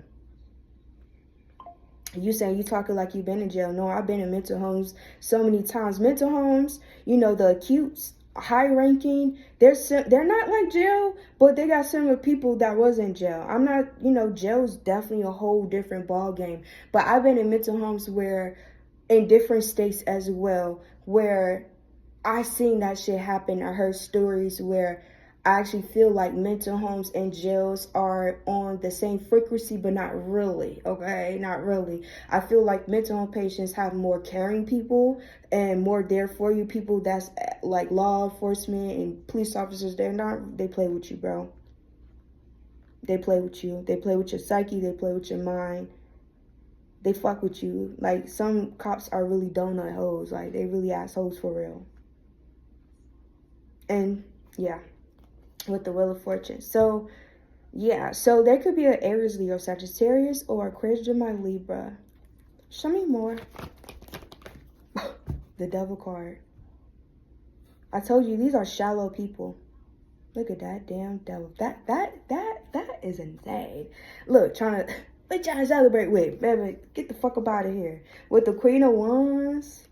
You saying you talking like you've been in jail. No, I've been in mental homes so many times. Mental homes, you know, the acutes, high ranking, they're not like jail, but they got similar people that was in jail. I'm not, you know, jail's definitely a whole different ball game. But I've been in mental homes where, in different states as well, where I seen that shit happen. I heard stories where I actually feel like mental homes and jails are on the same frequency, but not really, okay? Not really. I feel like mental home patients have more caring people and more there for you people that's like law enforcement and police officers. They play with you, bro. They play with you. They play with your psyche. They play with your mind. They fuck with you. Like, some cops are really donut hoes. Like, they really assholes for real. And, yeah. With the Wheel of Fortune. So, yeah. So, there could be an Aries, Leo, Sagittarius, or Aquarius, Gemini, Libra. Show me more. The Devil card. I told you, these are shallow people. Look at that damn devil. That is insane. Look, trying to celebrate with. Baby, get the fuck up out of here. With the Queen of Wands.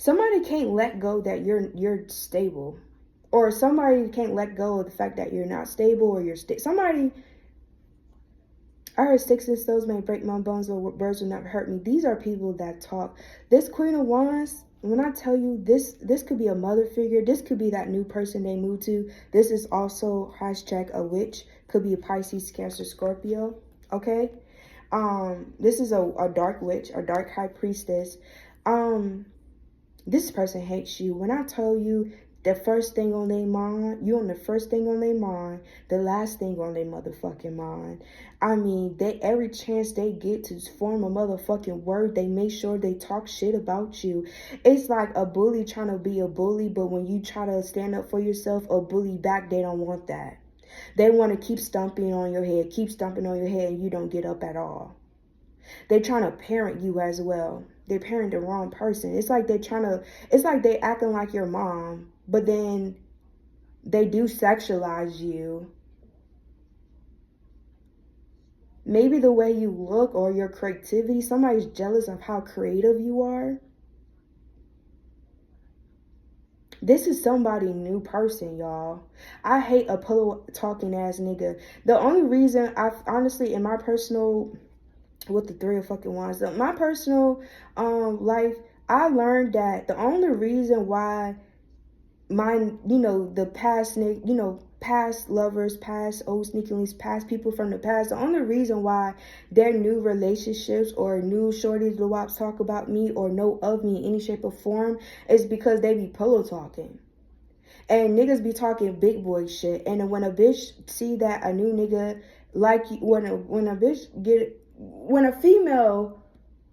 Somebody can't let go that you're stable, or somebody can't let go of the fact that you're not stable, or somebody. I heard sticks and stones may break my bones, but words will never hurt me. These are people that talk. This Queen of Wands, when I tell you this could be a mother figure. This could be that new person they moved to. This is also hashtag a witch. Could be a Pisces, Cancer, Scorpio. Okay. This is a dark witch, a dark high priestess. This person hates you. When I tell you the first thing on their mind, you on the first thing on their mind, the last thing on their motherfucking mind. I mean, every chance they get to form a motherfucking word, they make sure they talk shit about you. It's like a bully trying to be a bully, but when you try to stand up for yourself, a bully back, they don't want that. They want to keep stomping on your head, and you don't get up at all. They're trying to parent you as well. They parent the wrong person. It's like they acting like your mom, but then they do sexualize you. Maybe the way you look or your creativity, somebody's jealous of how creative you are. This is somebody new person, y'all. I hate a pillow talking ass nigga. The only reason honestly, in my personal, with the Three of fucking Wands, my personal life, I learned that the only reason why the past lovers, past old sneaky past people from the past, the only reason why their new relationships or new shorties, the wops talk about me or know of me in any shape or form is because they be pillow talking. And niggas be talking big boy shit. And then when a bitch see that a new nigga like when a female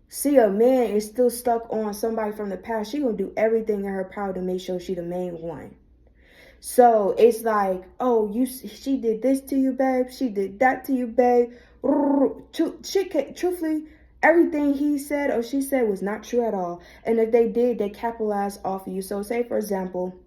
see a man is still stuck on somebody from the past, she gonna do everything in her power to make sure she the main one. So it's like, oh, she did this to you, babe. She did that to you, babe. Truthfully, everything he said or she said was not true at all. And if they did, they capitalized off of you. So say, for example,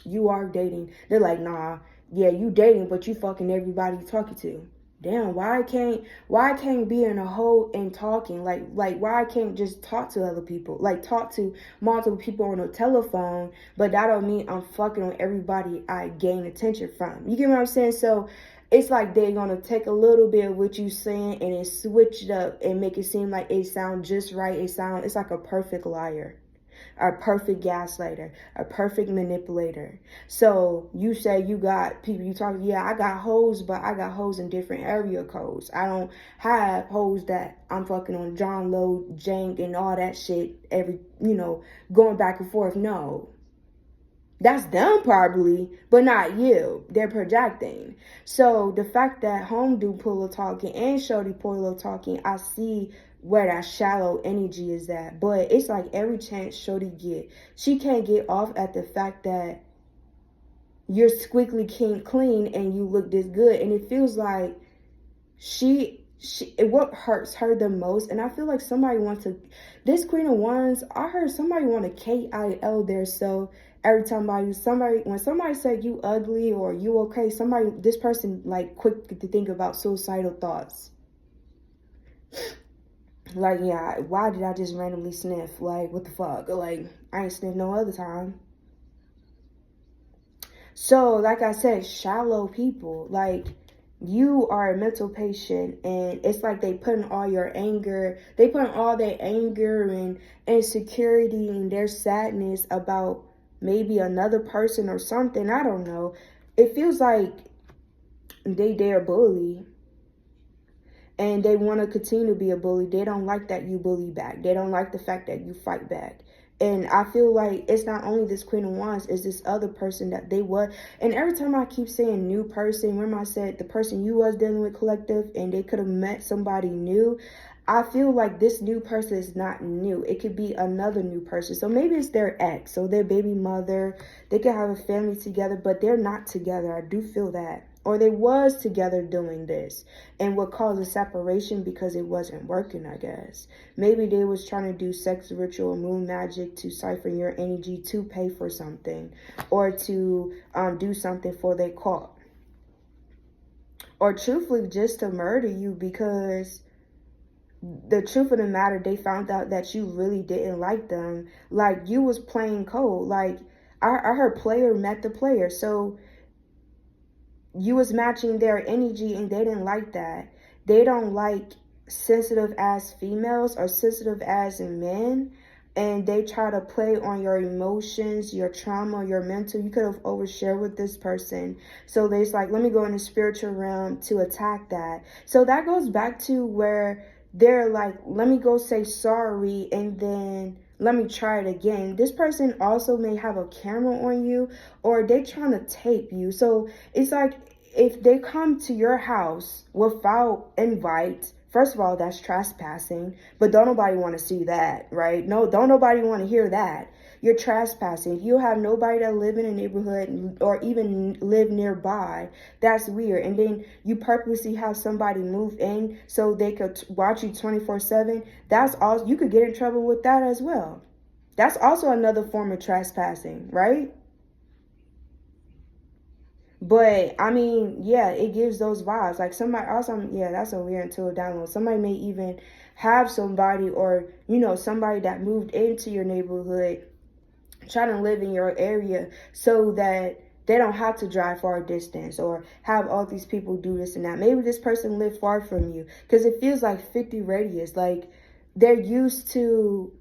you are dating. They're like, nah, yeah, you dating, but you fucking everybody you talking to. Damn, why I can't be in a hole and talking? Like why I can't just talk to other people? Like talk to multiple people on a telephone, but that don't mean I'm fucking on everybody I gain attention from. You get what I'm saying? So it's like they're gonna take a little bit of what you saying and then switch it up and make it seem like it sounds just right. It's like a perfect liar, a perfect gaslighter, a perfect manipulator. So you say you got people you talk, yeah, I got hoes, but I got hoes in different area codes. I don't have hoes that I'm fucking on John Lowe, Jank, and all that shit every, going back and forth. No. That's them probably, but not you. They're projecting. So the fact that home do pillow talking and shorty pillow talking, I see where that shallow energy is at. But it's like every chance shorty get, she can't get off at the fact that you're squeaky clean and you look this good. And it feels like what hurts her the most, and I feel like somebody wants to, this Queen of Wands, I heard somebody want to KIL there. So every time when somebody said you ugly or you okay, this person like quick to think about suicidal thoughts. Like, yeah, why did I just randomly sniff? Like, what the fuck? Like, I ain't sniffed no other time. So, like I said, shallow people, like, you are a mental patient, and it's like they put in all their anger and insecurity and their sadness about maybe another person or something. I don't know. It feels like they dare bully, and they want to continue to be a bully. They don't like that you bully back. They don't like the fact that you fight back. And I feel like it's not only this Queen of Wands, it's this other person that they were. And every time I keep saying new person, remember I said the person you was dealing with collective and they could have met somebody new. I feel like this new person is not new. It could be another new person. So maybe it's their ex, so their baby mother. They could have a family together, but they're not together. I do feel that. Or they was together doing this and what caused a separation because it wasn't working, I guess. Maybe they was trying to do sex ritual, moon magic to siphon your energy to pay for something or to do something for their cult. Or truthfully, just to murder you because the truth of the matter, they found out that you really didn't like them. Like, you was playing cold. Like, I heard player met the player. So you was matching their energy and they didn't like that. They don't like sensitive as females or sensitive as men. And they try to play on your emotions, your trauma, your mental. You could have overshared with this person. So there's like, let me go in the spiritual realm to attack that. So that goes back to where they're like, let me go say sorry and then let me try it again. This person also may have a camera on you or they're trying to tape you. So it's like if they come to your house without invite, first of all, that's trespassing, but don't nobody want to see that, right? No, don't nobody want to hear that. You're trespassing. If you have nobody that live in a neighborhood or even live nearby, that's weird. And then you purposely have somebody move in so they could watch you 24/7. That's also, you could get in trouble with that as well. That's also another form of trespassing, right? But I mean, yeah, it gives those vibes. Like somebody also, yeah, that's a weird intuitive download. Somebody may even have somebody or, somebody that moved into your neighborhood trying to live in your area so that they don't have to drive far distance or have all these people do this and that. Maybe this person lived far from you because it feels like 50 radius. Like they're used to,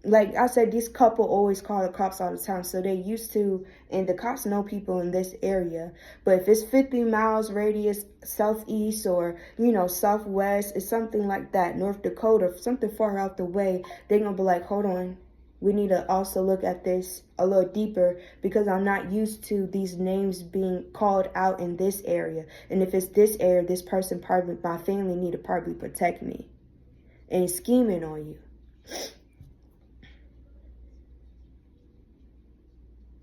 like I said, this couple always call the cops all the time. So they used to, and the cops know people in this area. But if it's 50 miles radius southeast or, southwest, it's something like that, North Dakota, something far out the way, they're going to be like, hold on. We need to also look at this a little deeper, because I'm not used to these names being called out in this area. And if it's this area, this person, probably my family, need to probably protect me, and scheming on you.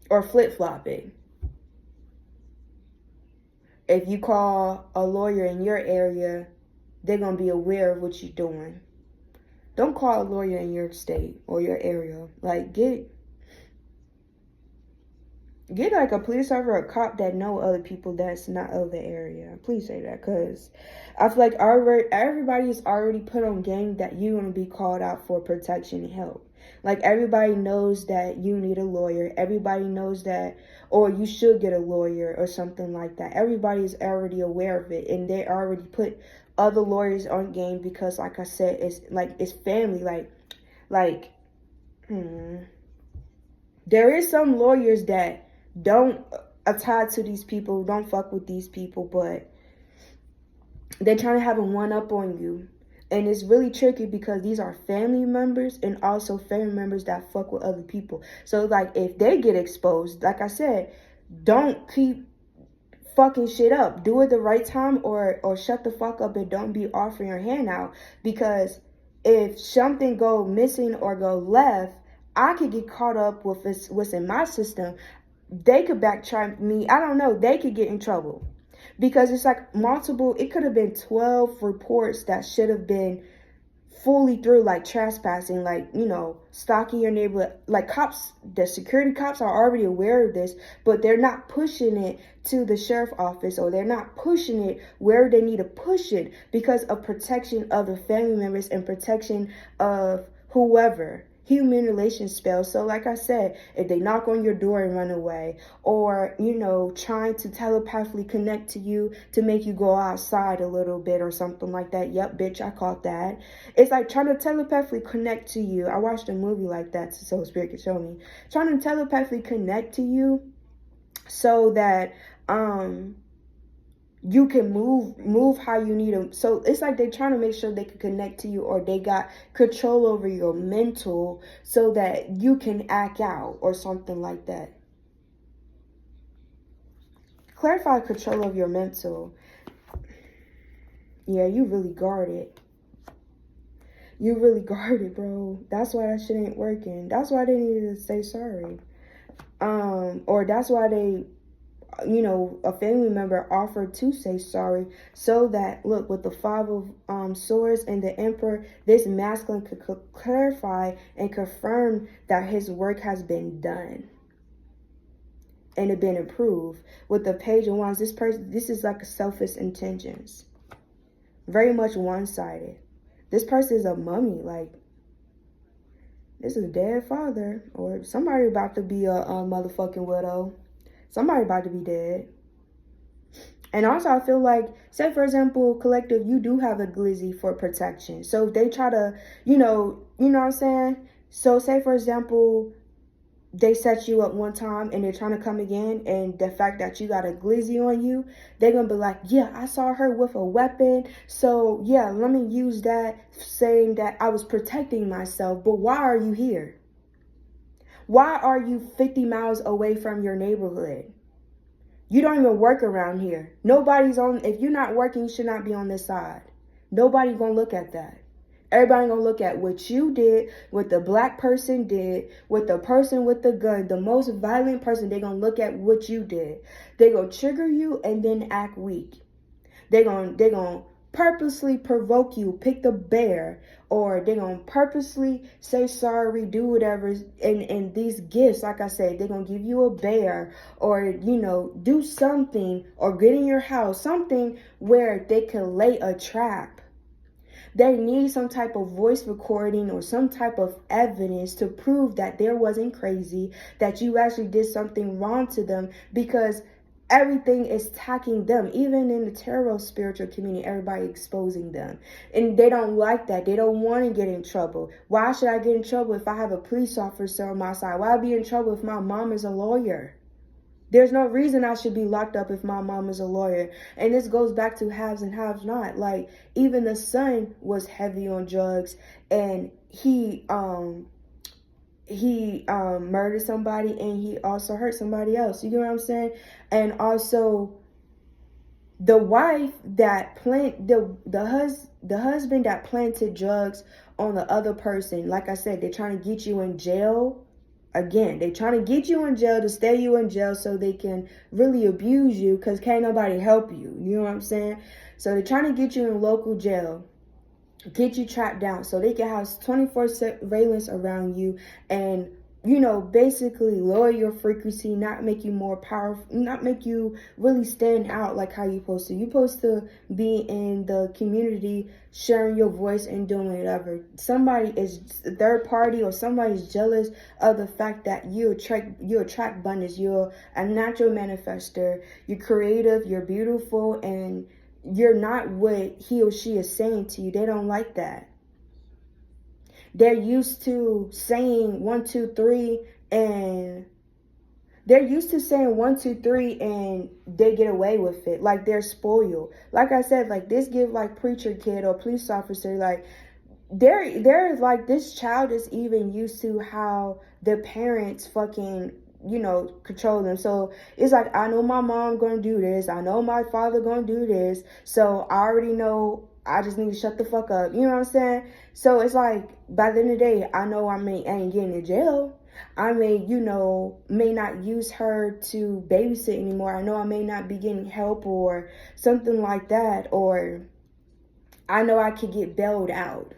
Or flip-flopping. If you call a lawyer in your area, they're going to be aware of what you're doing. Don't call a lawyer in your state or your area. Like, get like a police officer or a cop that know other people that's not of the area. Please say that, because I feel like everybody is already put on game that you're going to be called out for protection and help. Like, everybody knows that you need a lawyer. Everybody knows that, or you should get a lawyer or something like that. Everybody's already aware of it, and they already put other lawyers on game, because like I said, it's family. There is some lawyers that don't attach to these people, don't fuck with these people, but they're trying to have a one-up on you. And it's really tricky, because these are family members, and also family members that fuck with other people. So, like, if they get exposed, like I said, don't keep fucking shit up. Do it the right time, or shut the fuck up and don't be offering your hand out. Because if something go missing or go left, I could get caught up with what's in my system. They could backtrack me. I don't know. They could get in trouble. Because it's like multiple, it could have been 12 reports that should have been fully through, like trespassing, like, stalking your neighborhood. Like, cops, the security cops are already aware of this, but they're not pushing it to the sheriff office, or they're not pushing it where they need to push it, because of protection of the family members and protection of whoever. Human relations spell. So like I said, if they knock on your door and run away, or trying to telepathically connect to you to make you go outside a little bit or something like that. Yep, bitch, I caught that. It's like trying to telepathically connect to you. I watched a movie like that, so Spirit could show me. Trying to telepathically connect to you so that you can move how you need them. So it's like they're trying to make sure they can connect to you, or they got control over your mental so that you can act out or something like that. Clarify control of your mental. Yeah, you really guarded. You really guarded, bro. That's why that shit ain't working. That's why they needed to say sorry. Or that's why they, a family member offered to say sorry, so that, look, with the 5 of swords and the emperor, this masculine could clarify and confirm that his work has been done and it been approved. With the page of wands, this is like a selfish intentions, very much one-sided. This person is a mummy. Like, this is a dead father, or somebody about to be a motherfucking widow. Somebody about to be dead. And also, I feel like, say for example, collective, you do have a glizzy for protection. So if they try to, you know what I'm saying? So say for example, they set you up one time and they're trying to come again, and the fact that you got a glizzy on you, they're gonna be like, yeah, I saw her with a weapon, so yeah, let me use that, saying that I was protecting myself. But why are you here? Why are you 50 miles away from your neighborhood? You don't even work around here. Nobody's on, if you're not working, you should not be on this side. Nobody gonna look at that. Everybody gonna look at what you did, what the black person did, what the person with the gun, the most violent person. They gonna look at what you did. They gonna trigger you and then act weak. They gonna purposely provoke you, pick the bear, or they gonna purposely say sorry, do whatever. And these gifts, like I said, they're gonna give you a bear, or do something, or get in your house, something where they can lay a trap. They need some type of voice recording or some type of evidence to prove that there wasn't crazy, that you actually did something wrong to them, because everything is attacking them. Even in the tarot spiritual community, everybody exposing them. And they don't like that. They don't want to get in trouble. Why should I get in trouble if I have a police officer on my side? Why be in trouble if my mom is a lawyer? There's no reason I should be locked up if my mom is a lawyer. And this goes back to haves and haves not. Like, even the son was heavy on drugs, and he he murdered somebody and he also hurt somebody else. You get what I'm saying? And also the wife that the husband that planted drugs on the other person. Like I said, they're trying to get you in jail. Again, they're trying to get you in jail to stay you in jail so they can really abuse you because can't nobody help you. You know what I'm saying? So they're trying to get you in local jail, get you trapped down so they can have 24 surveillance around you and, you know, basically lower your frequency, not make you more powerful, not make you really stand out like how you're supposed to. You're supposed to be in the community, sharing your voice and doing whatever. Somebody is third party or somebody's jealous of the fact that you attract abundance. You're a natural manifester. You're creative. You're beautiful, and you're not what he or she is saying to you. They don't like that. They're used to saying 1, 2, 3 and they're used to saying 1, 2, 3 and they get away with it. Like they're spoiled. Like I said, like this give like preacher kid or police officer, like they're like, this child is even used to how their parents fucking, you know, control them. So it's like, I know my mom gonna do this, I know my father gonna do this, so I already know I just need to shut the fuck up. You know what I'm saying? So it's like, by the end of the day, I know I ain't getting in jail. I may, you know, may not use her to babysit anymore. I know I may not be getting help or something like that, or I know I could get bailed out.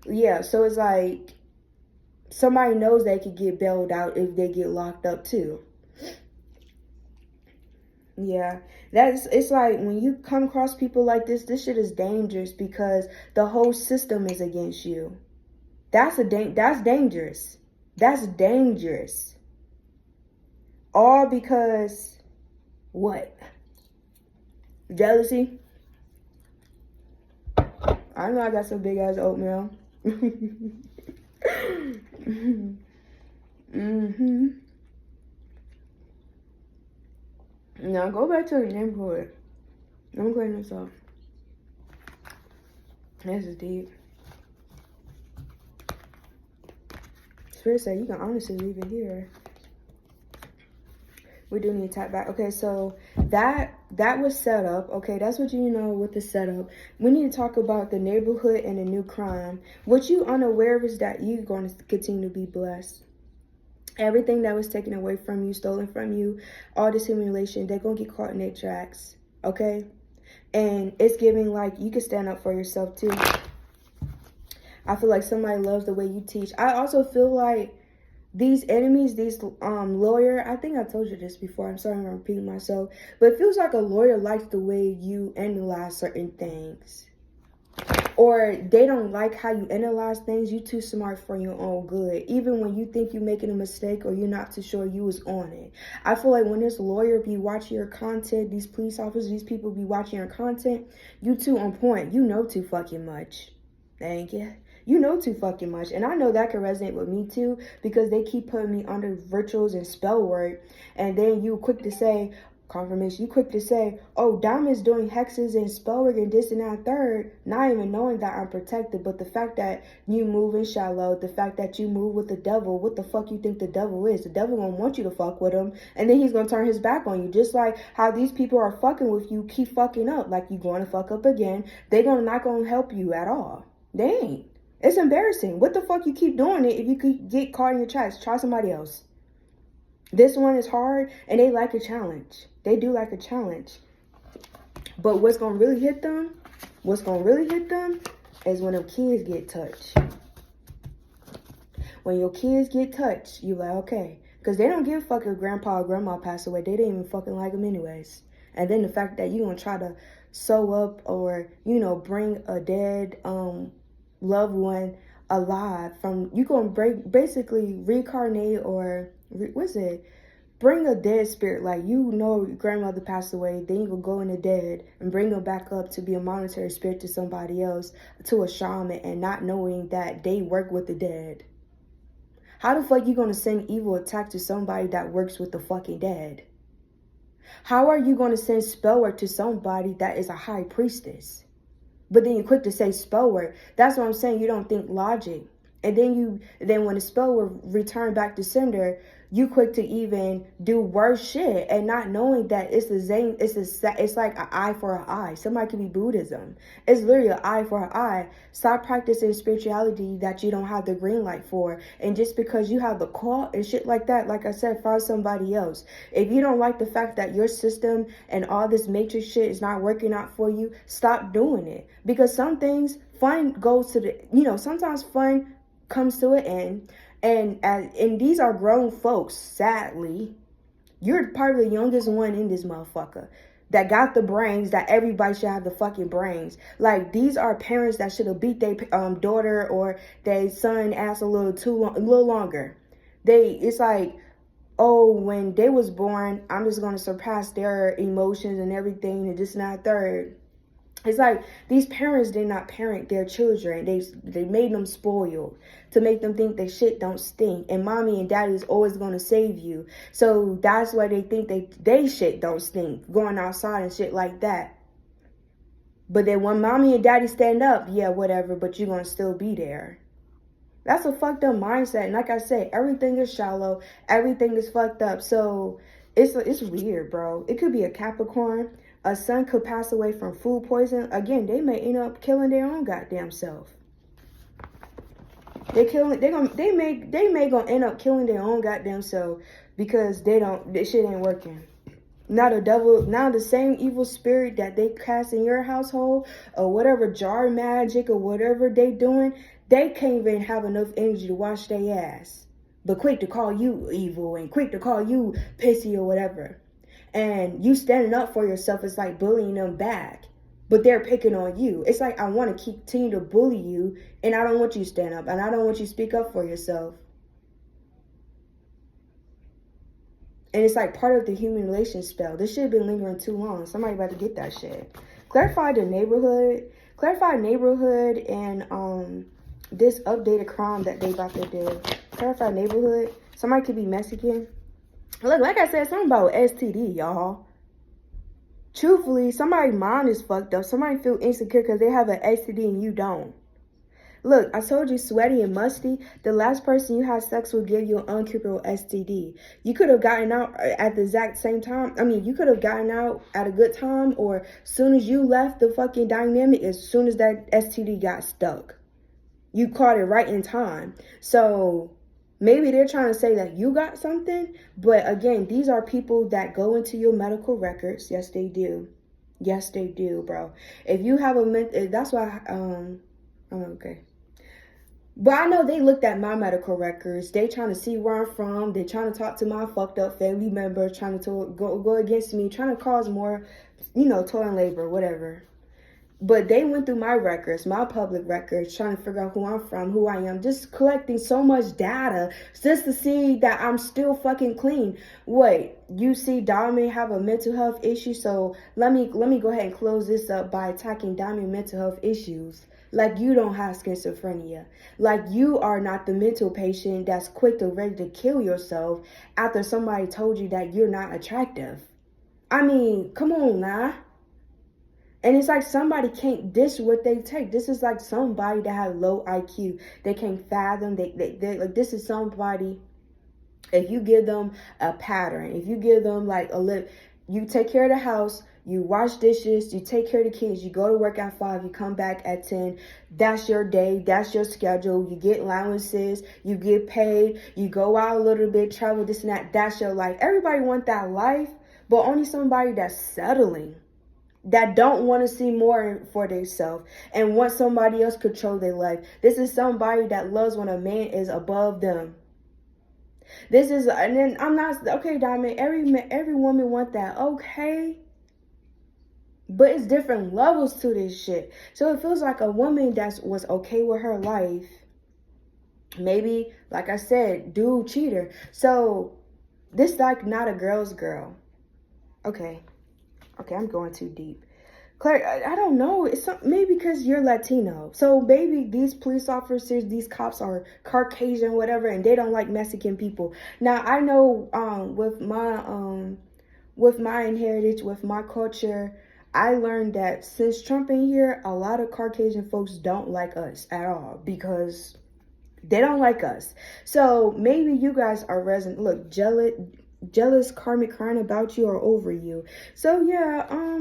Yeah, so it's like somebody knows they could get bailed out if they get locked up too. Yeah, it's like when you come across people like this shit is dangerous because the whole system is against you. That's dangerous. That's dangerous. All because what? Jealousy? I know I got some big ass oatmeal. Now go back to the neighborhood. I'm cleaning this up. This is deep. Spirit said you can honestly leave it here. We do need to tap back. Okay, so that was set up. Okay, that's what you know with the setup. We need to talk about the neighborhood and the new crime. What you unaware of is that you're going to continue to be blessed. Everything that was taken away from you, stolen from you, all this humiliation, they're going to get caught in their tracks. Okay? And it's giving like you can stand up for yourself too. I feel like somebody loves the way you teach. I also feel like these enemies, these lawyer, I think I told you this before, I'm sorry I'm repeating myself, but it feels like a lawyer likes the way you analyze certain things. Or they don't like how you analyze things. You too smart for your own good. Even when you think you're making a mistake or you're not too sure, you was on it. I feel like when this lawyer be watching your content, these police officers, these people be watching your content, you too on point. You know too fucking much. Thank you. You know too fucking much. And I know that can resonate with me too, because they keep putting me under rituals and spell work. And then you quick to say, confirmation, you quick to say, oh, Diamond's doing hexes and spell work and this and that third, not even knowing that I'm protected. But the fact that you move in shallow, the fact that you move with the devil, what the fuck you think the devil is? The devil won't want you to fuck with him, and then he's gonna turn his back on you. Just like how these people are fucking with you, keep fucking up, like you going to fuck up again. They're not gonna help you at all. They ain't. It's embarrassing. What the fuck you keep doing it if you could get caught in your tracks? Try somebody else. This one is hard, and they like a challenge. They do like a challenge. But what's going to really hit them, is when them kids get touched. When your kids get touched, you like, okay. Because they don't give a fuck if grandpa or grandma passed away. They didn't even fucking like them anyways. And then the fact that you're going to try to sew up or, you know, bring a dead loved one alive from, you going to basically reincarnate or, bring a dead spirit, like, you know, your grandmother passed away, then you will go in the dead and bring them back up to be a monetary spirit to somebody else, to a shaman, and not knowing that they work with the dead. How the fuck you gonna send evil attack to somebody that works with the fucking dead? How are you gonna send spell work to somebody that is a high priestess? But then you're quick to say spell work. That's what I'm saying. You don't think logic. And then when the spell will return back to sender, you quick to even do worse shit and not knowing that it's the same. It's like an eye for an eye. Somebody could be Buddhism. It's literally an eye for an eye. Stop practicing spirituality that you don't have the green light for. And just because you have the call and shit like that, like I said, find somebody else. If you don't like the fact that your system and all this matrix shit is not working out for you, stop doing it. Because some things, fun goes to the, sometimes fun comes to an end. And these are grown folks, sadly. You're probably the youngest one in this motherfucker that got the brains, that everybody should have the fucking brains. Like, these are parents that should have beat their daughter or their son ass a little longer. It's like, oh, when they was born, I'm just going to surpass their emotions and everything and this and that third. It's like these parents did not parent their children. They made them spoiled to make them think that shit don't stink. And mommy and daddy is always going to save you. So that's why they think they shit don't stink. Going outside and shit like that. But then when mommy and daddy stand up, yeah, whatever, but you're going to still be there. That's a fucked up mindset. And like I said, everything is shallow. Everything is fucked up. So it's weird, bro. It could be a Capricorn. A son could pass away from food poison. Again, they may end up killing their own goddamn self. They may gonna end up killing their own goddamn self because this shit ain't working. Now the same evil spirit that they cast in your household or whatever jar magic or whatever they doing, they can't even have enough energy to wash their ass. But quick to call you evil and quick to call you pissy or whatever. And you standing up for yourself is like bullying them back. But they're picking on you. It's like, I want to continue to bully you and I don't want you to stand up and I don't want you to speak up for yourself. And it's like part of the human relation spell. This shit been lingering too long. Somebody about to get that shit. Clarify the neighborhood. Clarify neighborhood and this updated crime that they about to do. Clarify neighborhood. Somebody could be Mexican. Look, like I said, something about STD, y'all. Truthfully, somebody's mind is fucked up. Somebody feel insecure because they have an STD and you don't. Look, I told you, sweaty and musty. The last person you had sex with gave you an uncurable STD. You could have gotten out at the exact same time. I mean, you could have gotten out at a good time or as soon as you left the fucking dynamic, as soon as that STD got stuck. You caught it right in time. So maybe they're trying to say that you got something, but again, these are people that go into your medical records. Yes, they do. Yes, they do, bro. If you have that's why, okay. But I know they looked at my medical records. They trying to see where I'm from. They're trying to talk to my fucked up family members, trying to go against me, trying to cause more, toil and labor, whatever. But they went through my records, my public records, trying to figure out who I'm from, who I am, just collecting so much data just to see that I'm still fucking clean. Wait, you see Diamond have a mental health issue, so let me go ahead and close this up by attacking Diamond mental health issues. Like you don't have schizophrenia. Like you are not the mental patient that's quick to ready to kill yourself after somebody told you that you're not attractive. I mean, come on now. And it's like somebody can't dish what they take. This is like somebody that has low IQ. They can't fathom. They like, this is somebody, if you give them a pattern, if you give them like you take care of the house, you wash dishes, you take care of the kids, you go to work at 5, you come back at 10. That's your day. That's your schedule. You get allowances. You get paid. You go out a little bit, travel, this and that. That's your life. Everybody want that life, but only somebody that's settling. That don't want to see more for themselves and want somebody else control their life. This is somebody that loves when a man is above them. This is, and then I'm not, okay, Diamond, every woman want that, okay? But it's different levels to this shit. So it feels like a woman that was okay with her life. Maybe, like I said, dude cheater. So this like not a girl's girl. Okay, I'm going too deep. Claire, I don't know. It's maybe because you're Latino. So maybe these police officers, these cops are Caucasian, whatever, and they don't like Mexican people. Now, I know with my heritage, with my culture, I learned that since Trump in here, a lot of Caucasian folks don't like us at all because They don't like us. So maybe you guys are look, jealous, karmic crying about you or over you. So yeah,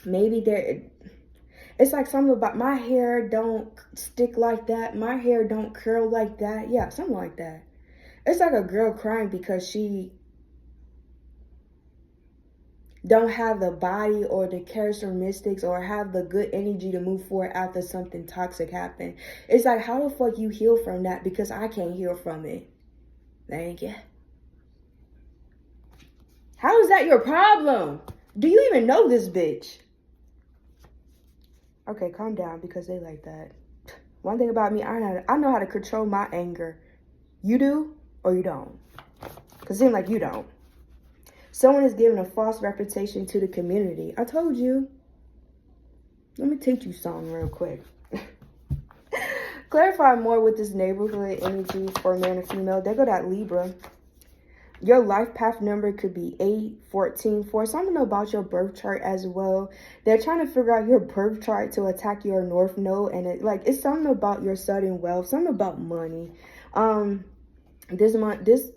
maybe it's like something about my hair don't stick like that. My hair don't curl like that. Yeah, something like that. It's like a girl crying because she don't have the body or the characteristics or have the good energy to move forward after something toxic happened. It's like, how the fuck you heal from that? Because I can't heal from it. Thank you. How is that your problem? Do you even know this bitch? Okay, calm down because they like that. One thing about me, I know how to control my anger. You do or you don't? Because it seems like you don't. Someone is giving a false reputation to the community. I told you. Let me teach you something real quick. Clarify more with this neighborhood energy for man and female. They go that Libra. Your life path number could be 8, 14, 4. Something about your birth chart as well. They're trying to figure out your birth chart to attack your north node. And it's something about your sudden wealth. Something about money.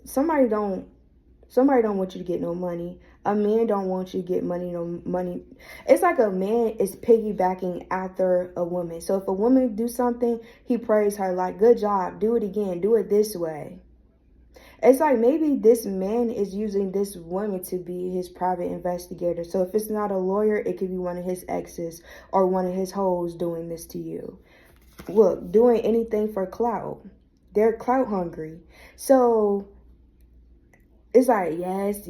Somebody don't want you to get no money. A man don't want you to get no money. It's like a man is piggybacking after a woman. So if a woman do something, he praise her like, good job, do it again, do it this way. It's like maybe this man is using this woman to be his private investigator. So if it's not a lawyer, it could be one of his exes or one of his hoes doing this to you. Look, doing anything for clout. They're clout hungry. So it's like, yes.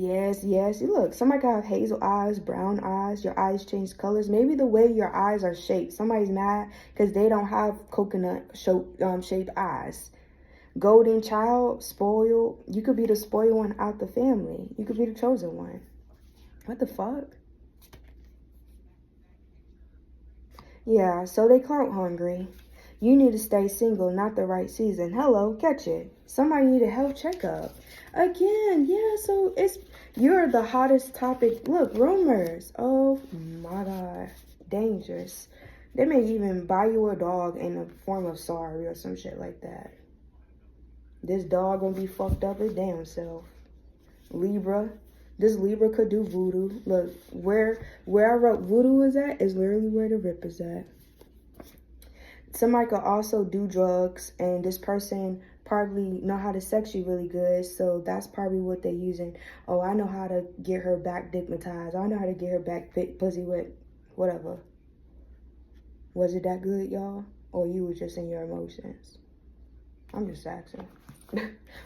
Look, somebody got hazel eyes, brown eyes. Your eyes change colors. Maybe the way your eyes are shaped. Somebody's mad because they don't have coconut-shaped eyes. Golden child, spoiled. You could be the spoiled one out the family. You could be the chosen one. What the fuck? Yeah, so they clout hungry. You need to stay single, not the right season. Hello, catch it. Somebody need a health checkup. Again, yeah, so you're the hottest topic. Look, rumors. Oh my God. Dangerous. They may even buy you a dog in the form of sorry or some shit like that. This dog gonna be fucked up his damn self. Libra. This Libra could do voodoo. Look, where I wrote voodoo is at is literally where the rip is at. Somebody could also do drugs, and this person probably know how to sex you really good, so that's probably what they're using. Oh, I know how to get her back dignitized. I know how to get her back pussy with whatever. Was it that good, y'all? Or you were just in your emotions? I'm just asking.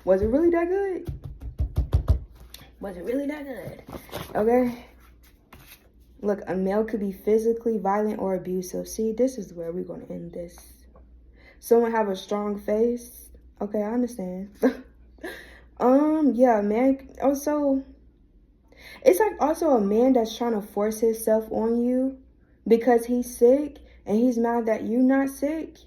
Was it really that good? Was it really that good? Okay. Look, a male could be physically violent or abusive. See, this is where we're going to end this. Someone have a strong face. Okay, I understand. Yeah, man. Also, it's like also a man that's trying to force himself on you because he's sick and he's mad that you're not sick.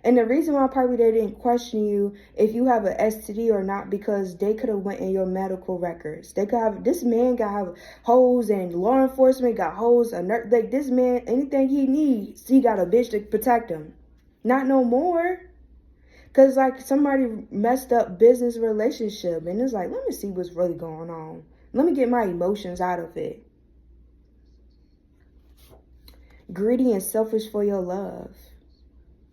And the reason why probably they didn't question you if you have an STD or not, because they could have went in your medical records. They could have, this man got have hoes, and law enforcement got hoes. Like this man, anything he needs, he got a bitch to protect him. Not no more. Cause like somebody messed up business relationship, and it's like, let me see what's really going on. Let me get my emotions out of it. Greedy and selfish for your love.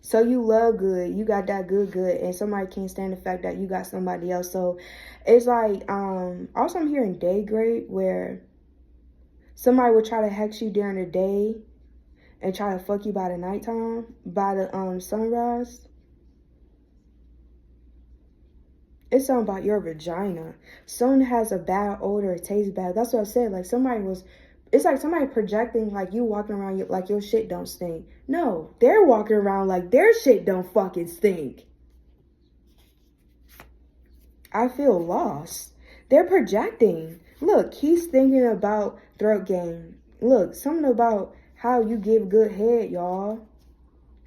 So you love good, you got that good, and somebody can't stand the fact that you got somebody else. So it's like, also I'm hearing day grade, where somebody would try to hex you during the day and try to fuck you by the nighttime, by the sunrise. It's something about your vagina. Someone has a bad odor, it tastes bad. That's what I said. Like it's like somebody projecting like you walking around like your shit don't stink. No, they're walking around like their shit don't fucking stink. I feel lost. They're projecting. Look, he's thinking about throat game. Look, something about how you give good head, y'all.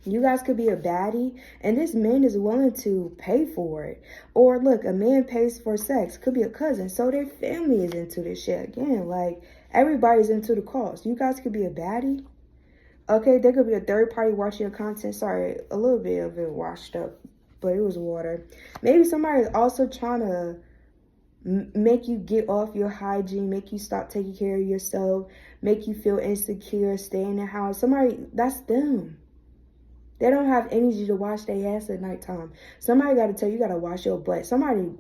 You guys could be a baddie, and this man is willing to pay for it. Or look, a man pays for sex. Could be a cousin, so their family is into this shit. Again, like, everybody's into the cost. You guys could be a baddie. Okay, there could be a third party watching your content. Sorry, a little bit of it washed up. but it was water. Maybe somebody's also trying to make you get off your hygiene, make you stop taking care of yourself, make you feel insecure, stay in the house. Somebody, that's them. They don't have energy to wash their ass at nighttime. Somebody got to tell you, you got to wash your butt. Somebody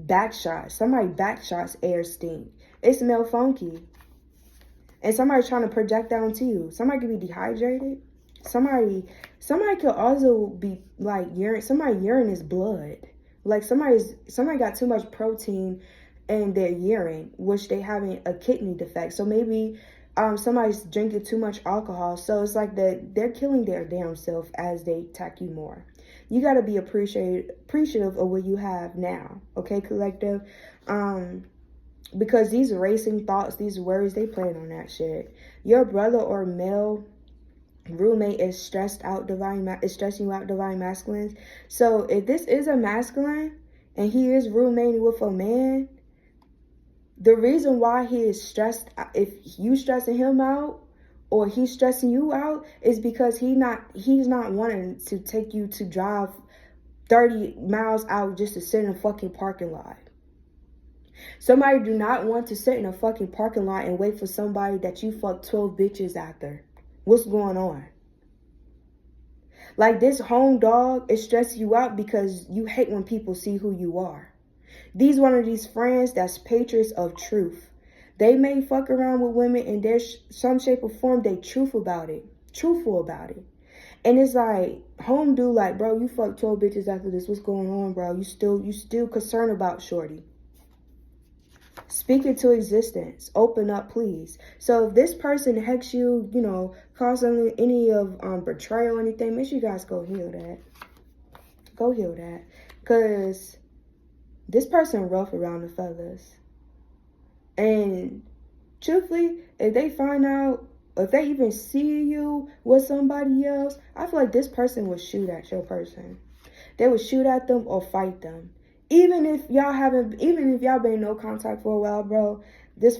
backshots air stink. It smell funky. And somebody's trying to project that onto you. Somebody could be dehydrated. Somebody could also be like urine. Somebody urine is blood. Like somebody got too much protein in their urine, which they having a kidney defect. So maybe somebody's drinking too much alcohol. So it's like they're killing their damn self as they attack you more. You got to be appreciative of what you have now. Okay, collective? Because these racing thoughts, these worries, they playing on that shit. Your brother or male roommate is stressing you out, divine masculines. So if this is a masculine and he is roommating with a man, the reason why he is stressed, if you stressing him out or he's stressing you out, is because he's not wanting to take you to drive 30 miles out just to sit in a fucking parking lot. Somebody do not want to sit in a fucking parking lot and wait for somebody that you fucked 12 bitches after. What's going on? Like, this home dog is stressing you out because you hate when people see who you are. These one of these friends that's patriots of truth. They may fuck around with women in their some shape or form. They truthful about it. And it's like, home dude like, bro, you fucked 12 bitches after this. What's going on, bro? You still concerned about shorty. Speak it to existence. Open up, please. So if this person hex you, cause any of betrayal or anything, make sure you guys go heal that. Go heal that. Because this person rough around the feathers. And truthfully, if they find out, if they even see you with somebody else, I feel like this person would shoot at your person. They would shoot at them or fight them. Even if y'all been in no contact for a while, bro, this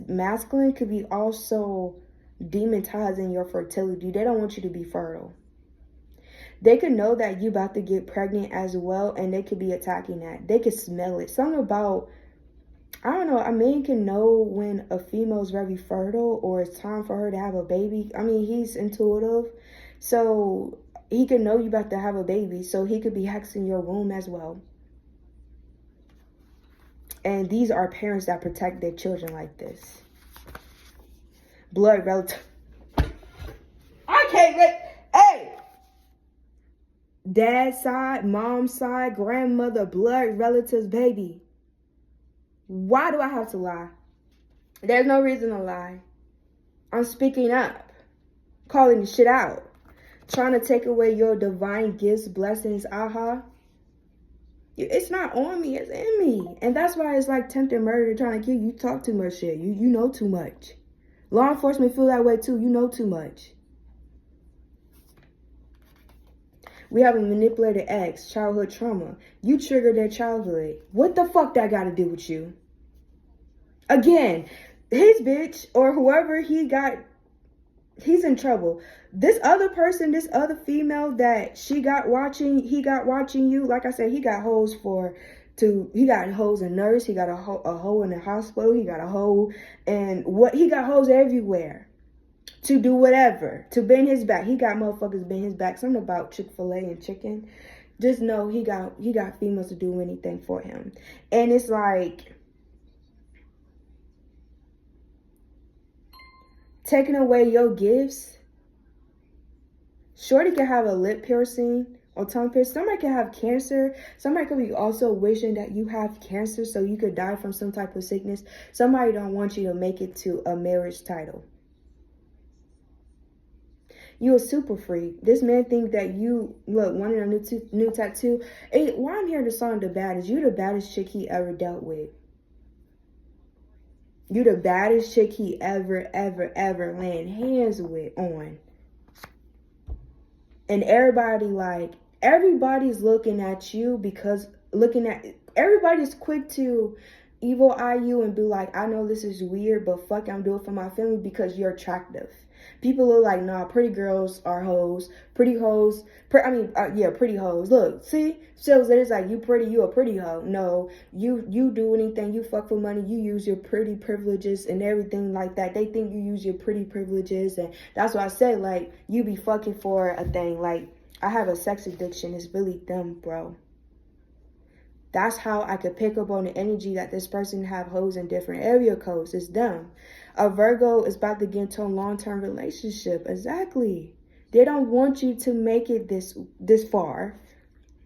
masculine could be also demonizing your fertility. They don't want you to be fertile. They could know that you about to get pregnant as well, and they could be attacking that. They could smell it. Something about, I don't know, a man can know when a female's very fertile or it's time for her to have a baby. I mean, he's intuitive. So he can know you about to have a baby, so he could be hexing your womb as well. And these are parents that protect their children like this. Blood relative. I can't wait. Hey! Dad's side, mom's side, grandmother, blood relatives, baby. Why do I have to lie? There's no reason to lie. I'm speaking up. Calling the shit out. Trying to take away your divine gifts, blessings, It's not on me, it's in me. And that's why it's like tempted murder, trying to kill you. You talk too much shit. You know too much. Law enforcement feel that way too. You know too much. We have a manipulated ex, childhood trauma. You triggered their childhood. What the fuck that got to do with you? Again, his bitch or whoever he's in trouble. This other person, this other female that he got watching you. Like I said, he got hoes he got hoes in nurse. He got a hoe in the hospital. He got a hoe he got hoes everywhere to do whatever, to bend his back. He got motherfuckers bend his back. Something about Chick-fil-A and chicken. Just know he got females to do anything for him. And it's like, taking away your gifts. Shorty can have a lip piercing or tongue piercing. Somebody can have cancer. Somebody could be also wishing that you have cancer so you could die from some type of sickness. Somebody don't want you to make it to a marriage title. You a super freak. This man think that you, look, wanting a new tattoo. Hey, why I'm hearing the song The Baddest, you the baddest chick he ever dealt with. You the baddest chick he ever laying hands with on. And everybody's looking at you everybody's quick to evil eye you and be like, I know this is weird, but fuck it, I'm doing it for my family because you're attractive. People are like, nah, pretty girls are hoes. Pretty hoes, pretty hoes. Look, see, shows that it's like, you pretty, you a pretty hoe. No, you do anything, you fuck for money, you use your pretty privileges and everything like that. They think you use your pretty privileges, and that's why I say, like, you be fucking for a thing. Like, I have a sex addiction. It's really them, bro. That's how I could pick up on the energy that this person have hoes in different area codes. It's them. A Virgo is about to get into a long-term relationship. Exactly. They don't want you to make it this far.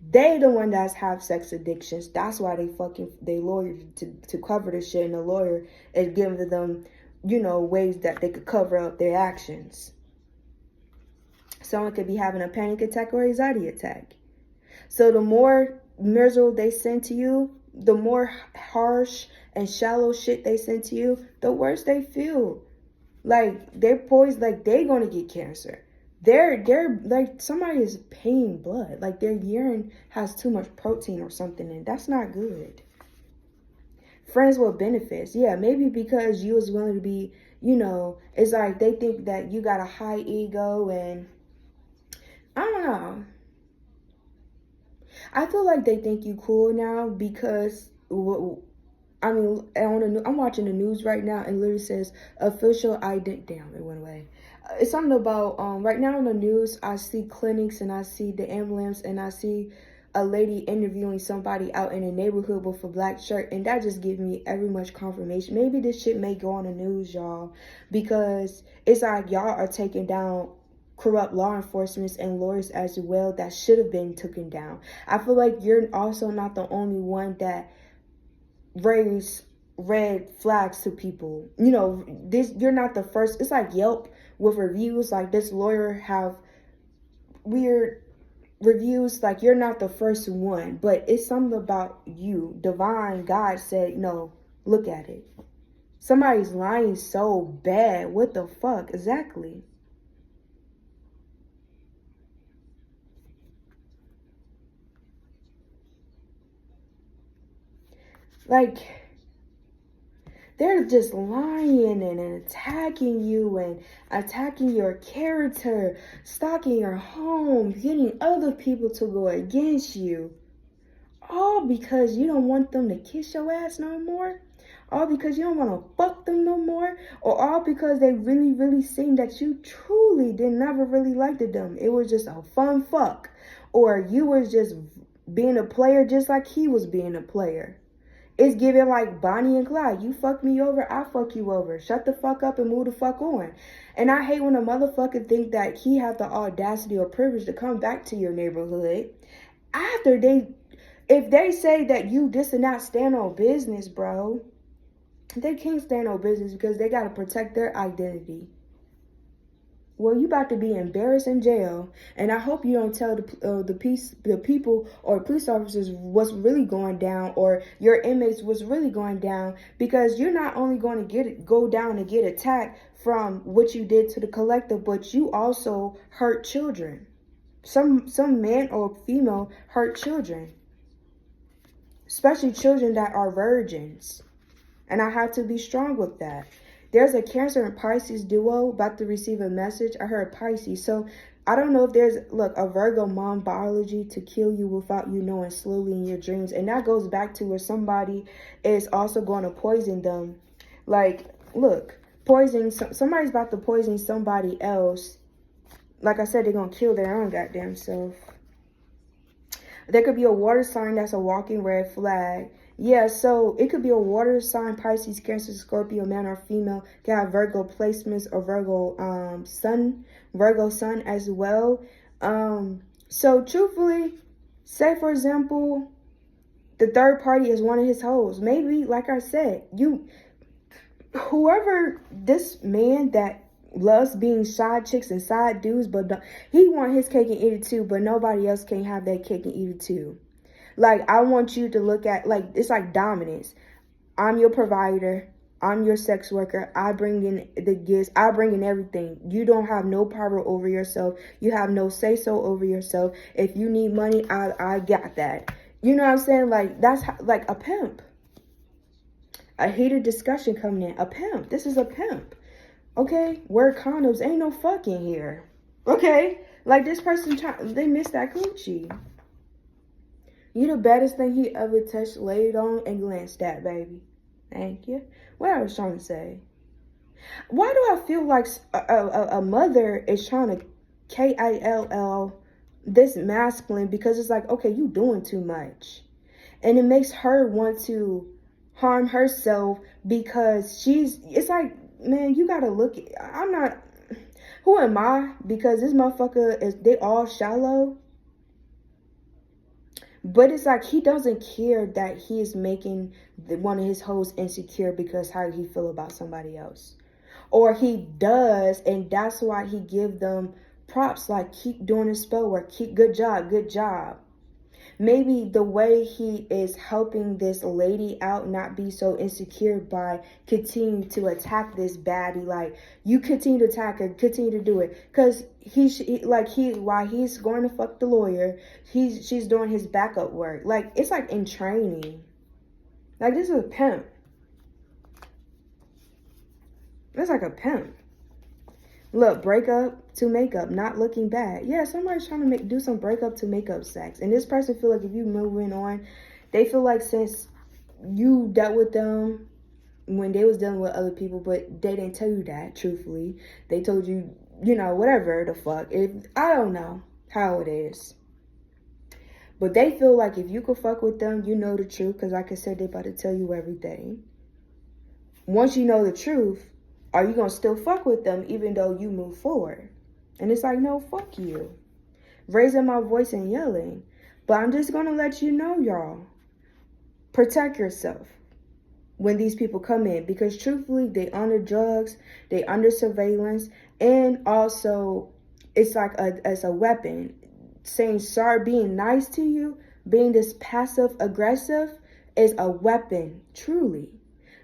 They the one that's have sex addictions. That's why they lawyer to cover the shit, and the lawyer is giving them, ways that they could cover up their actions. Someone could be having a panic attack or anxiety attack. So the more miserable they send to you, the more harsh and shallow shit they send to you, the worse they feel. Like, they're poised, like they're gonna get cancer. They're like, somebody is paying blood. Like, their urine has too much protein or something, and that's not good. Friends with benefits. Yeah, maybe because you was willing to be, it's like they think that you got a high ego, and I don't know. I feel like they think you cool now because, I'm watching the news right now, and it literally says official identity. Damn, it went away. It's something about right now in the news. I see clinics and I see the ambulance and I see a lady interviewing somebody out in a neighborhood with a black shirt, and that just gives me every much confirmation. Maybe this shit may go on the news, y'all, because it's like y'all are taking down corrupt law enforcement and lawyers as well that should have been taken down. I feel like you're also not the only one that raise red flags to people. You're not the first. It's like Yelp with reviews. Like, this lawyer have weird reviews. Like, you're not the first one, but it's something about you. Divine God said, no, look at it. Somebody's lying so bad. What the fuck? Exactly. Like, they're just lying and attacking you and attacking your character, stalking your home, getting other people to go against you. All because you don't want them to kiss your ass no more. All because you don't want to fuck them no more. Or all because they really, really seen that you truly did never really liked them. It was just a fun fuck. Or you was just being a player just like he was being a player. It's giving like Bonnie and Clyde. You fuck me over, I fuck you over. Shut the fuck up and move the fuck on. And I hate when a motherfucker think that he have the audacity or privilege to come back to your neighborhood after if they say that you this and that stand on business, bro. They can't stand on business because they got to protect their identity. Well, you about to be embarrassed in jail, and I hope you don't tell the people or police officers what's really going down, or your inmates what's really going down, because you're not only going to go down and get attacked from what you did to the collective, but you also hurt children. Some man or female hurt children, especially children that are virgins, and I have to be strong with that. There's a Cancer and Pisces duo about to receive a message. I heard Pisces. So I don't know if there's, a Virgo mom biology to kill you without you knowing slowly in your dreams. And that goes back to where somebody is also going to poison them. Like, look, somebody's about to poison somebody else. Like I said, they're going to kill their own goddamn self. There could be a water sign that's a walking red flag. Yeah, so it could be a water sign, Pisces, Cancer, Scorpio, man or female. Can have Virgo placements or Virgo sun as well. So truthfully, say for example, the third party is one of his hoes. Maybe, like I said, whoever this man that loves being side chicks and side dudes, but he want his cake and eat it too, but nobody else can have that cake and eat it too. Like, I want you to look at, like, it's like dominance. I'm your provider. I'm your sex worker. I bring in the gifts. I bring in everything. You don't have no power over yourself. You have no say-so over yourself. If you need money, I got that. You know what I'm saying? Like, that's like a pimp. A heated discussion coming in. A pimp. This is a pimp. Okay? Wear condoms. Ain't no fucking here. Okay? Like this person, they missed that coochie. You the baddest thing he ever touched, laid on, and glanced at, baby. Thank you. What I was trying to say. Why do I feel like a mother is trying to kill this masculine? Because it's like, okay, you doing too much. And it makes her want to harm herself because it's like, man, you gotta look. I'm not, who am I? Because this motherfucker they all shallow. But it's like he doesn't care that he is making one of his hoes insecure because how he feel about somebody else. Or he does, and that's why he give them props like keep doing the spell work, keep good job, good job. Maybe the way he is helping this lady out not be so insecure by continuing to attack this baddie. Like, you continue to attack her, continue to do it. Because while he's going to fuck the lawyer, she's doing his backup work. Like, it's like in training. Like, this is a pimp. It's like a pimp. Look, breakup to makeup, not looking bad. Yeah, somebody's trying to do some breakup to makeup sex. And this person feel like if you moving on, they feel like since you dealt with them when they was dealing with other people, but they didn't tell you that, truthfully. They told you, whatever the fuck. I don't know how it is. But they feel like if you could fuck with them, you know the truth. Because like I said, they about to tell you everything. Once you know the truth, are you going to still fuck with them even though you move forward? And it's like, no, fuck you. Raising my voice and yelling. But I'm just going to let you know, y'all. Protect yourself when these people come in. Because truthfully, they under drugs. They under surveillance. And also, it's like as a weapon. Saying sorry, being nice to you, being this passive aggressive is a weapon, truly.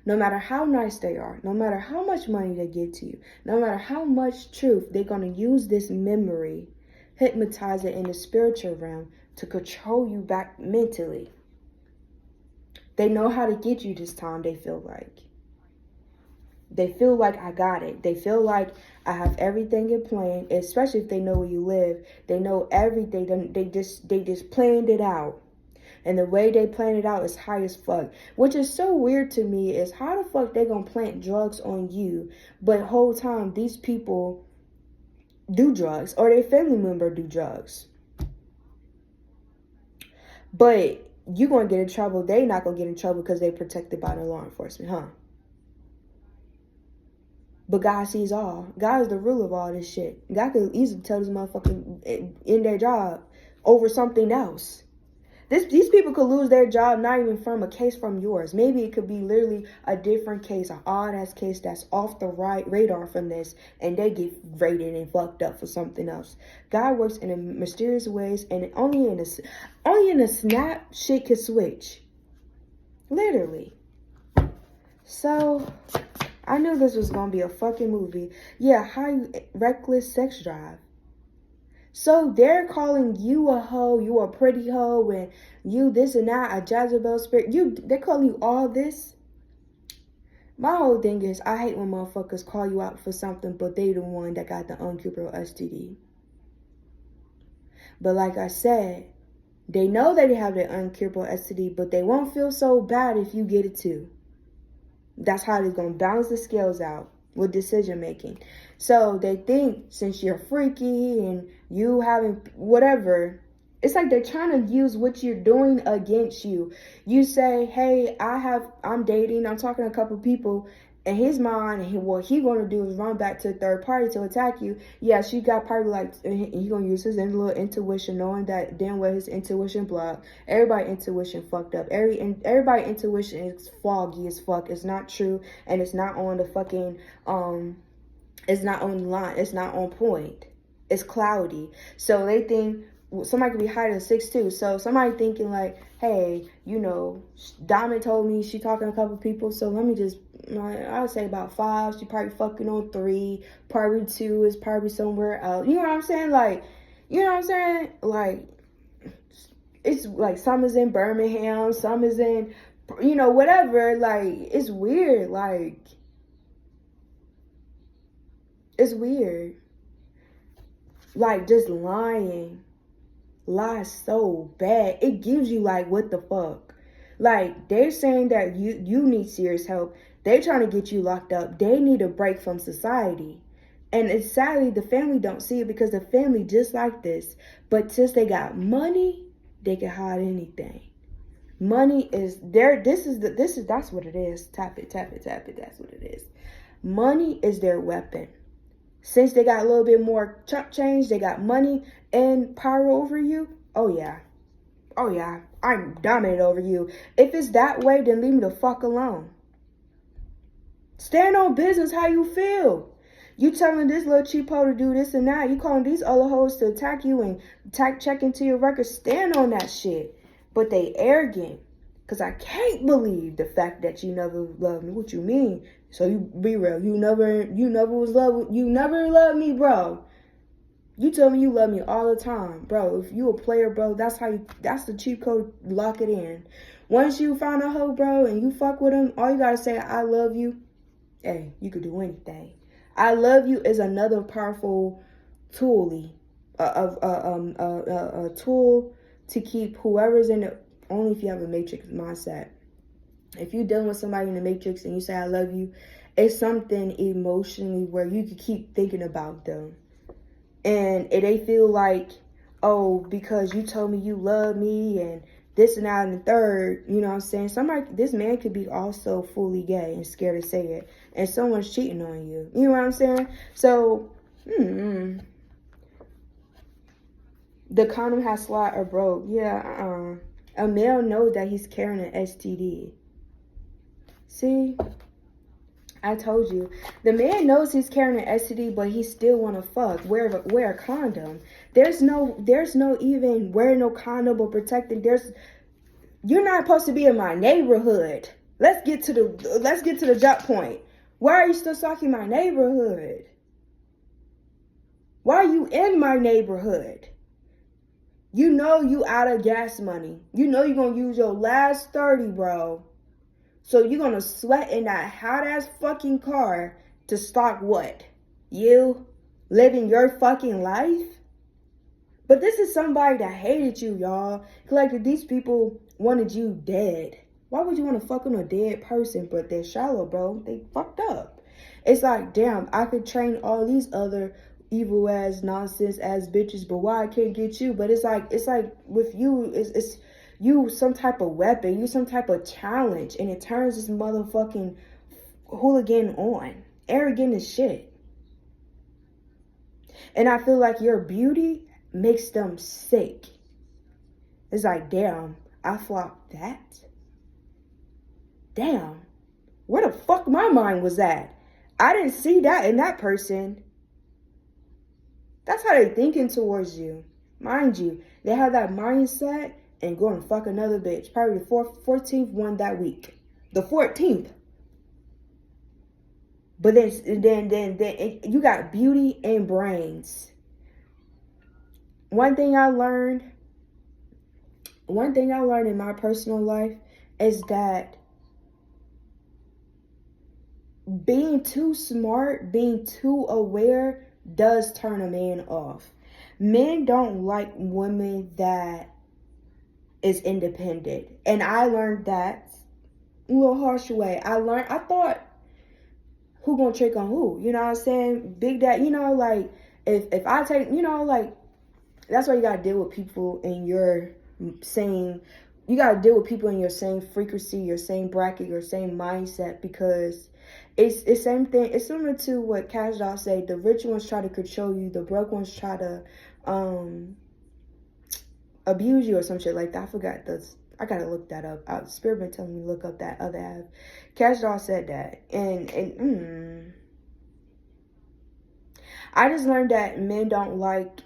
No matter how nice they are, no matter how much money they give to you, no matter how much truth, they're going to use this memory, hypnotize it in the spiritual realm to control you back mentally. They know how to get you this time, they feel like. They feel like I got it. They feel like I have everything in plan, especially if they know where you live. They know everything. They just planned it out. And the way they plan it out is high as fuck. Which is so weird to me is how the fuck they gonna plant drugs on you, but the whole time these people do drugs or their family member do drugs. But you gonna get in trouble. They not gonna get in trouble because they protected by the law enforcement, huh? But God sees all. God is the ruler of all this shit. God could easily tell this motherfucker in their job over something else. These people could lose their job not even from a case from yours. Maybe it could be literally a different case, an odd-ass case that's off the radar from this, and they get raided and fucked up for something else. God works in a mysterious ways, and only in a snap, shit can switch. Literally. So, I knew this was going to be a fucking movie. Yeah, high reckless sex drive. So they're calling you a hoe, you a pretty hoe, and you this and that, a Jezebel spirit. They're calling you all this. My whole thing is, I hate when motherfuckers call you out for something, but they the one that got the uncurable STD. But like I said, they know that they have the uncurable STD, but they won't feel so bad if you get it too. That's how they're going to balance the scales out with decision making. So they think since you're freaky and you having whatever, it's like they're trying to use what you're doing against you. You say, hey, I'm dating, I'm talking to a couple people, in his mind, what he gonna do is run back to a third party to attack you. Yeah, she got probably like, he gonna use his little intuition, knowing that damn well his intuition blocked. Everybody intuition fucked up. Everybody intuition is foggy as fuck. It's not true, and it's not on the fucking it's not on the line. It's not on point. It's cloudy. So they think somebody could be higher than 6'2". So somebody thinking like, hey, Diamond told me she talking to a couple people, so let me just, I would say about 5. She probably fucking on 3. Probably 2 is probably somewhere else. You know what I'm saying? Like, Like, it's like some is in Birmingham, some is in you know, whatever. Like, it's weird. Like, it's weird. Like, just lying. Lie so bad. It gives you, like, what the fuck? Like, they're saying that you need serious help. They're trying to get you locked up. They need a break from society. And it's sadly the family don't see it because the family just like this. But since they got money, they can hide anything. Money is there. That's what it is. Tap it, tap it, tap it. That's what it is. Money is their weapon. Since they got a little bit more chump change, they got money and power over you. Oh yeah. Oh yeah. I'm dominant over you. If it's that way, then leave me the fuck alone. Stand on business how you feel. You telling this little cheapo to do this and that. You calling these other hoes to attack you and check into your records. Stand on that shit. But they arrogant. Because I can't believe the fact that you never loved me. What you mean? So you be real. You never loved me, bro. You tell me you love me all the time, bro. If you a player, bro, that's the cheat code. Lock it in. Once you find a hoe, bro, and you fuck with him, all you gotta say, I love you. Hey, you could do anything. I love you is another powerful tool, a tool to keep whoever's in it. Only if you have a matrix mindset. If you're dealing with somebody in the matrix and you say I love you, it's something emotionally where you can keep thinking about them, and they feel like, oh, because you told me you love me and this and that and the third, you know what I'm saying? This man could be also fully gay and scared to say it, and someone's cheating on you. You know what I'm saying? So, the condom has slot or broke. Yeah, a male knows that he's carrying an STD. See, I told you. The man knows he's carrying an STD, but he still want to fuck. Wear a condom. There's no even wearing no condom or protecting. You're not supposed to be in my neighborhood. Let's get to the jump point. Why are you still stalking my neighborhood? Why are you in my neighborhood? You know you out of gas money. You know you're going to use your last 30, bro. So you're going to sweat in that hot-ass fucking car to stalk what? You? Living your fucking life? But this is somebody that hated you, y'all. Like, if these people wanted you dead, why would you want to fuck on a dead person? But they're shallow, bro. They fucked up. It's like, damn, I could train all these other evil ass nonsense ass bitches, but why I can't get you? But it's like with you, it's you some type of weapon, you some type of challenge, and it turns this motherfucking hooligan on. Arrogant as shit. And I feel like your beauty makes them sick. It's like, damn, I flopped that? Damn, where the fuck my mind was at? I didn't see that in that person. That's how they thinking towards you. Mind you, they have that mindset and go and fuck another bitch. Probably the 14th one that week. The 14th. But then you got beauty and brains. One thing I learned in my personal life is that being too smart, being too aware does turn a man off. Men don't like women that is independent. And I learned that a little harsh way. I thought, who gonna trick on who? You know what I'm saying? Big Dad, you know, like, if I take, you know, like, that's why you gotta deal with people in your same, you gotta deal with people in your same frequency, your same bracket, your same mindset, because it's same thing. It's similar to what Cash Doll said. The rich ones try to control you. The broke ones try to abuse you or some shit like that. I forgot this. I gotta look that up. Spirit been telling me to look up that other half. Cash Doll said that, and I just learned that men don't like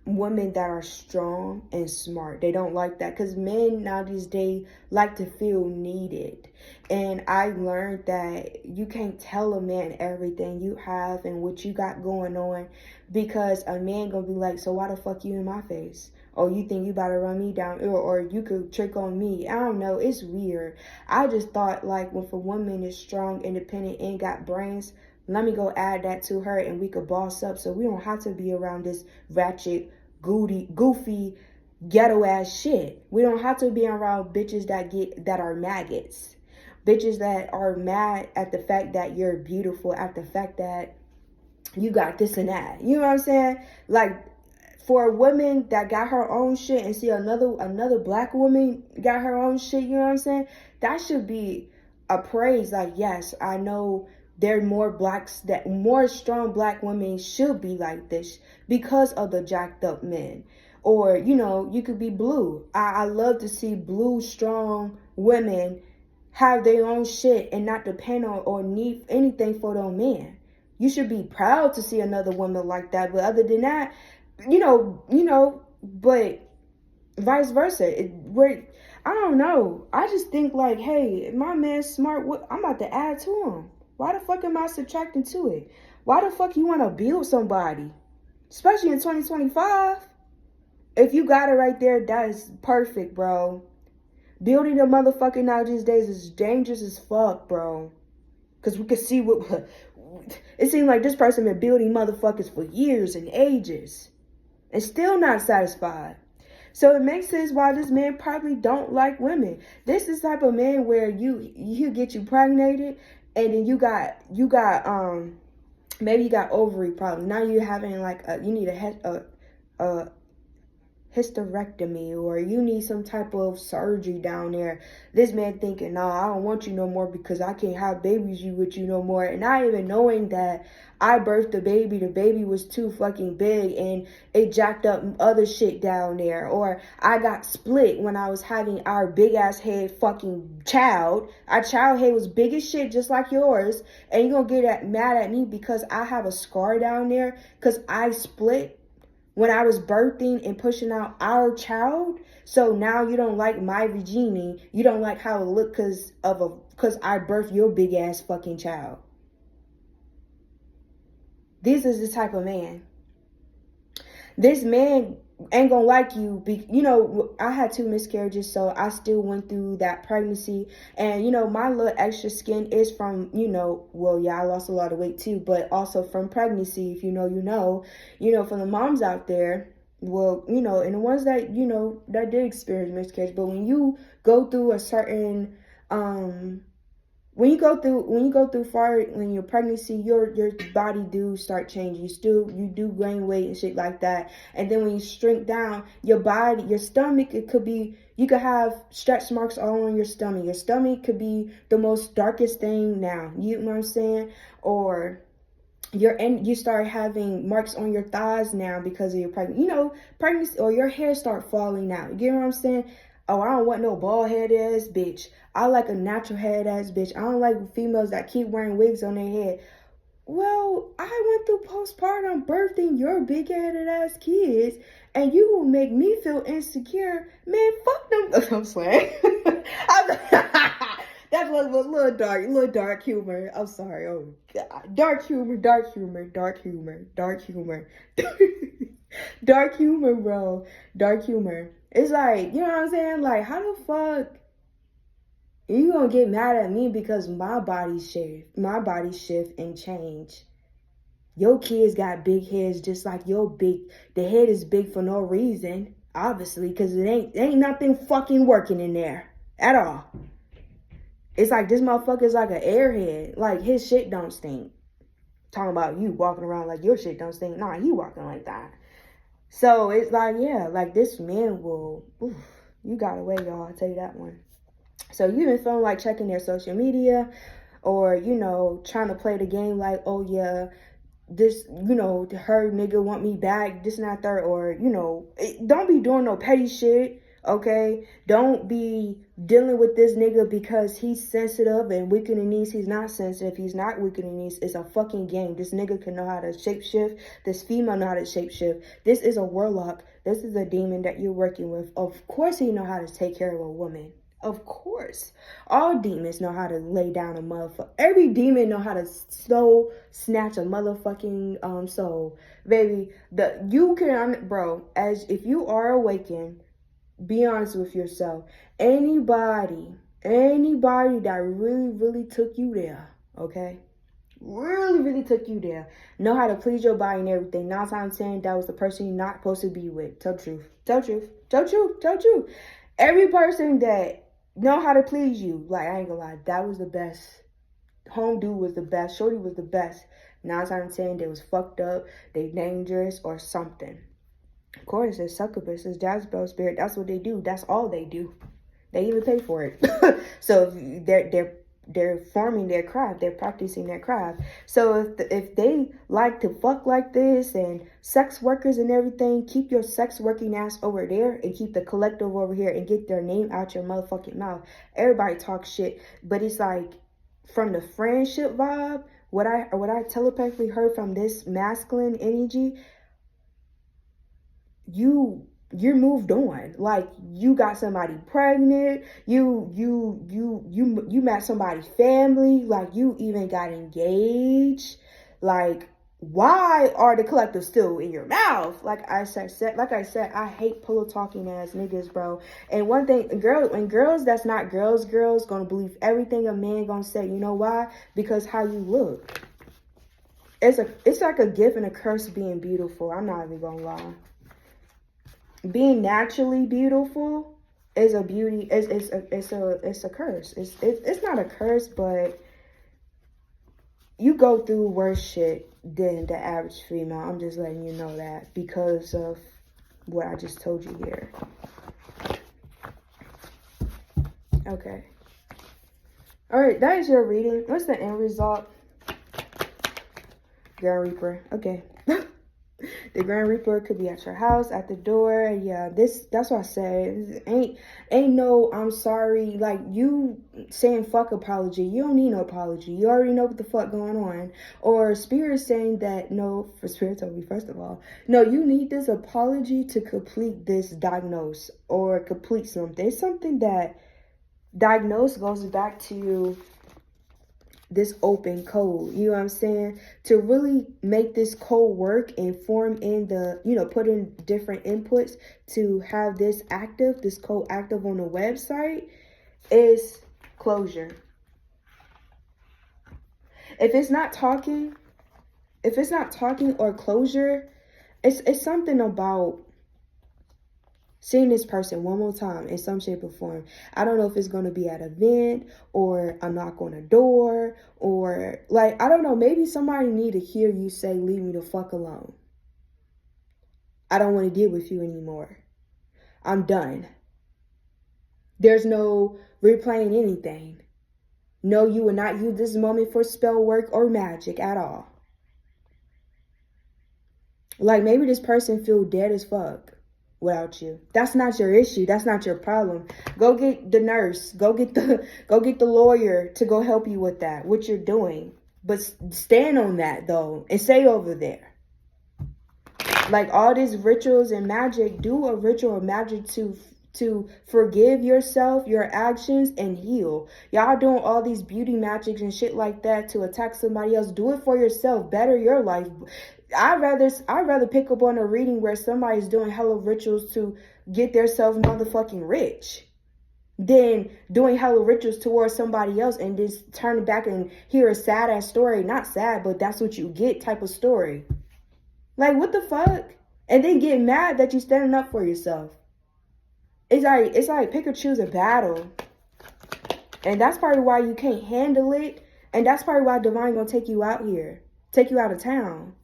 women that are strong and smart. They don't like that, because men nowadays, they like to feel needed. And I learned that you can't tell a man everything you have and what you got going on, because a man gonna be like, so why the fuck you in my face? Oh, you think you about to run me down, or you could trick on me. I don't know. It's weird. I just thought, like, if a woman is strong, independent, and got brains, let me go add that to her and we could boss up so we don't have to be around this ratchet, goofy, ghetto ass shit. We don't have to be around bitches that are maggots. Bitches that are mad at the fact that you're beautiful, at the fact that you got this and that. You know what I'm saying? Like, for a woman that got her own shit and see another black woman got her own shit, you know what I'm saying? That should be a praise. Like, yes, I know there are more strong black women should be like this because of the jacked up men. Or, you could be blue. I love to see blue, strong women have their own shit and not depend on or need anything for their man. You should be proud to see another woman like that. But other than that, but vice versa. I don't know. I just think like, hey, if my man's smart, I'm about to add to him. Why the fuck am I subtracting to it? Why the fuck you want to build somebody? Especially in 2025. If you got it right there, that is perfect, bro. Building a motherfucking now these days is dangerous as fuck, bro. Because we could see what... It seemed like this person been building motherfuckers for years and ages. And still not satisfied. So it makes sense why this man probably don't like women. This is the type of man where you get you pregnated, and then you got maybe you got ovary problems. Now you're having like you need a hysterectomy, or you need some type of surgery down there. This man thinking, no, I don't want you no more because I can't have babies with you no more. And not even knowing that I birthed the baby was too fucking big and it jacked up other shit down there. Or I got split when I was having our big ass head fucking child. Our child head was big as shit just like yours. And you're gonna get mad at me because I have a scar down there because I split when I was birthing and pushing out our child. So now you don't like my Regina. You don't like how it looked because I birthed your big ass fucking child. This is the type of man. This man ain't gonna like you. I had 2 miscarriages, so I still went through that pregnancy. And, my little extra skin is from, I lost a lot of weight too, but also from pregnancy. If you know, from the moms out there, and the ones that, that did experience miscarriage. But when you go through a certain, when you go through far in your pregnancy, your body do start changing. You do gain weight and shit like that. And then when you shrink down, your stomach, you could have stretch marks all on your stomach. Your stomach could be the most darkest thing now. You know what I'm saying? Or you start having marks on your thighs now because of your pregnancy, or your hair start falling out. You get what I'm saying? Oh, I don't want no bald head ass bitch. I like a natural head ass bitch. I don't like females that keep wearing wigs on their head. Well, I went through postpartum birthing your big headed ass kids, and you will make me feel insecure. Man, fuck them. I'm swearing. That was a little dark humor. I'm sorry. Oh God, dark humor, dark humor, dark humor, dark humor, dark humor, bro, dark humor. It's like, you know what I'm saying? Like, how the fuck you gonna get mad at me because my body shift and change? Your kids got big heads just like the head is big for no reason, obviously, because it ain't nothing fucking working in there at all. It's like this motherfucker's like an airhead. Like, his shit don't stink. Talking about you walking around like your shit don't stink. Nah, he walking like that. So it's like, yeah, like this man you got away, y'all. I'll tell you that one. So you been feeling like checking their social media, or, trying to play the game like, oh yeah, this, her nigga want me back, this and that third, or, don't be doing no petty shit. Okay, don't be dealing with this nigga because he's sensitive and weak in the knees. He's not sensitive. He's not weak in the knees. It's a fucking game. This nigga can know how to shapeshift. This female know how to shapeshift. This is a warlock. This is a demon that you're working with. Of course he know how to take care of a woman. Of course. All demons know how to lay down a motherfucker. Every demon know how to snatch a motherfucking soul. Baby, you can, bro, as if you are awakened, be honest with yourself. Anybody that really took you there, okay? Really took you there. Know how to please your body and everything. 9 times 10, that was the person you're not supposed to be with. Tell the truth. Tell the truth. Tell the truth. Tell the truth. Every person that know how to please you, like, I ain't gonna lie, that was the best. Home dude was the best. Shorty was the best. 9 times 10, they was fucked up, they dangerous, or something. Of course, it's succubus, it's Jezebel spirit. That's what they do. That's all they do. They even pay for it. So they're forming their craft. They're practicing their craft. So if they like to fuck like this and sex workers and everything, keep your sex working ass over there and keep the collective over here and get their name out your motherfucking mouth. Everybody talks shit, but it's like from the friendship vibe, what I telepathically heard from this masculine energy, you're moved on. Like, you got somebody pregnant, you met somebody's family, like, you even got engaged. Like, why are the collectives still in your mouth? Like I said, I hate pillow talking ass niggas, bro. And one thing, girls that's not girls gonna believe everything a man gonna say. You know why? Because how you look. It's like a gift and a curse being beautiful. I'm not even gonna lie. Being naturally beautiful is a beauty. It's a curse. It's not a curse, but you go through worse shit than the average female. I'm just letting you know that because of what I just told you here. Okay. All right, that is your reading. What's the end result? Grand Reaper. Okay. The Grand Reaper could be at your house, at the door. Yeah, that's what I said. Ain't no I'm sorry. Like, you saying fuck apology. You don't need no apology. You already know what the fuck going on. Or Spirit saying that, no, for Spirit told me, first of all, no, you need this apology to complete this diagnose or complete something. It's something that diagnose goes back to this open code, you know what I'm saying? To really make this code work and form in the, put in different inputs to have this code active on the website is closure. If it's not talking or closure, it's something about seeing this person one more time in some shape or form. I don't know if it's going to be at an event or a knock on a door or, like, I don't know. Maybe somebody need to hear you say, leave me the fuck alone. I don't want to deal with you anymore. I'm done. There's no replaying anything. No, you will not use this moment for spell work or magic at all. Like, maybe this person feel dead as fuck without you. That's not your issue. That's not your problem. Go get the nurse. Go get the lawyer to go help you with that, what you're doing. But stand on that, though, and stay over there. Like, all these rituals and magic, do a ritual of magic to forgive yourself, your actions, and heal. Y'all doing all these beauty magics and shit like that to attack somebody else. Do it for yourself. Better your life. I'd rather pick up on a reading where somebody's doing hella rituals to get themselves motherfucking rich than doing hella rituals towards somebody else and just turn back and hear a sad ass story. Not sad, but that's what you get type of story. Like, what the fuck? And then get mad that you standing up for yourself. It's like pick or choose a battle. And that's probably why you can't handle it. And that's probably why Divine gonna take you out here. Take you out of town.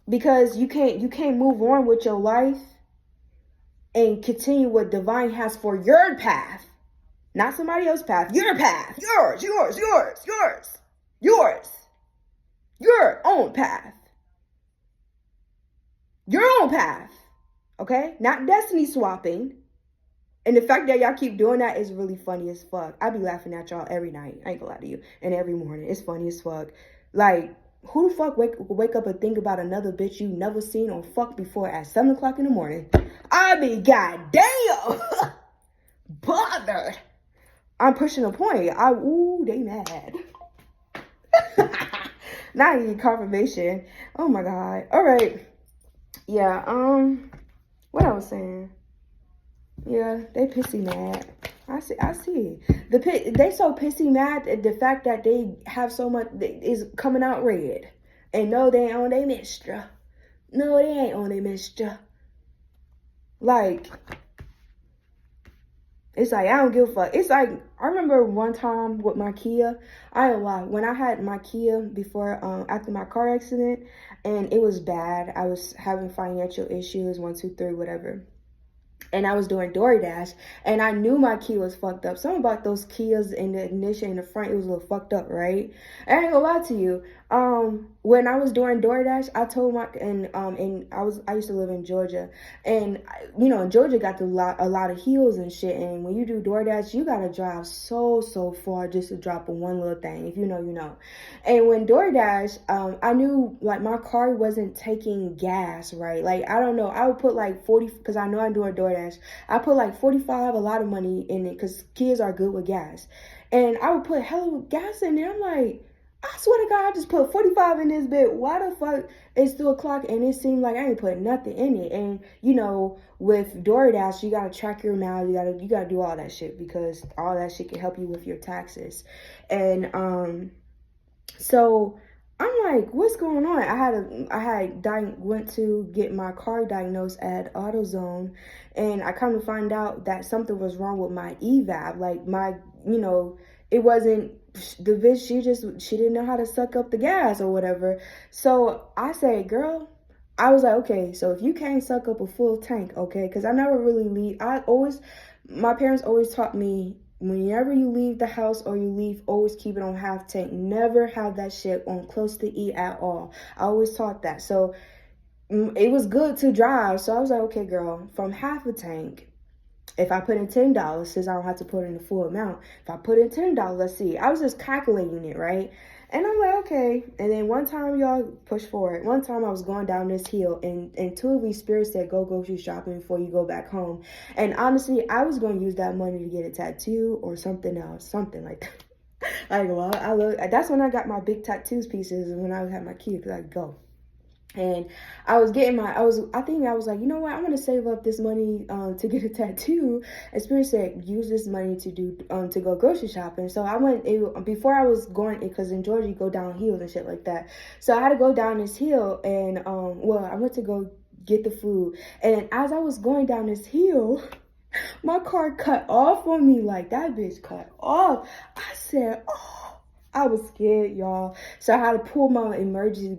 Because you can't move on with your life and continue what Divine has for your path. Not somebody else's path. Your path. Yours. Your own path. Your own path. Okay? Not destiny swapping. And the fact that y'all keep doing that is really funny as fuck. I be laughing at y'all every night. I ain't gonna lie to you. And every morning. It's funny as fuck. Like, who the fuck wake up and think about another bitch you never seen or fuck before at 7 o'clock in the morning? I mean, goddamn. bothered. I'm pushing a point. They mad. Now I need confirmation. Oh my God. All right. Yeah, what I was saying. Yeah, they pissy mad. I see. They so pissy mad at the fact that they have so much is coming out red. And no, they ain't on their mixture. No, they ain't on their mixture. Like, it's like, I don't give a fuck. It's like, I remember one time with my Kia, I don't lie, when I had my Kia before, after my car accident, and it was bad. I was having financial issues, 1, 2, 3, whatever. And I was doing DoorDash, and I knew my Kia was fucked up. Something about those Kias in the ignition in the front, it was a little fucked up, right? And I ain't gonna lie to you. When I was doing DoorDash, I told I used to live in Georgia, and you know, in Georgia got a lot of hills and shit. And when you do DoorDash, you gotta drive so far just to drop one little thing. If you know, you know. And when DoorDash, I knew like my car wasn't taking gas, right? Like I don't know, I would put like 40 because I know I'm doing DoorDash. I put like 45, a lot of money in it because kids are good with gas, and I would put hella gas in there. I'm like, I swear to God, I just put 45 in this bit. Why the fuck it's 2 o'clock and it seemed like I ain't put nothing in it? And you know, with DoorDash, you gotta track your miles. You gotta do all that shit because all that shit can help you with your taxes. And so I'm like, what's going on? Went to get my car diagnosed at AutoZone, and I come to find out that something was wrong with my EVAP. Like it wasn't the bitch. She didn't know how to suck up the gas or whatever. So I said, girl, I was like, okay, so if you can't suck up a full tank, okay, because I never really leave. My parents always taught me, whenever you leave the house or you leave, always keep it on half tank. Never have that shit on close to E at all. I always taught that. So it was good to drive. So I was like, okay, girl, from half a tank, if I put in $10, since I don't have to put in the full amount, if I put in $10, let's see. I was just calculating it, right? And I'm like, okay. And then one time, y'all, push forward. One time I was going down this hill, and two of these spirits said, go grocery shopping before you go back home. And honestly, I was going to use that money to get a tattoo or something else, something like that. Like, well, that's when I got my big tattoos pieces, when I had my key, because I could go. And I was like, you know what? I'm gonna save up this money to get a tattoo. And Spirit said, use this money to go grocery shopping. So I went before I was going, because in Georgia you go down hills and shit like that. So I had to go down this hill, and I went to go get the food. And as I was going down this hill, my car cut off on me. Like, that bitch cut off. I said, oh. I was scared, y'all. So I had to pull my emergency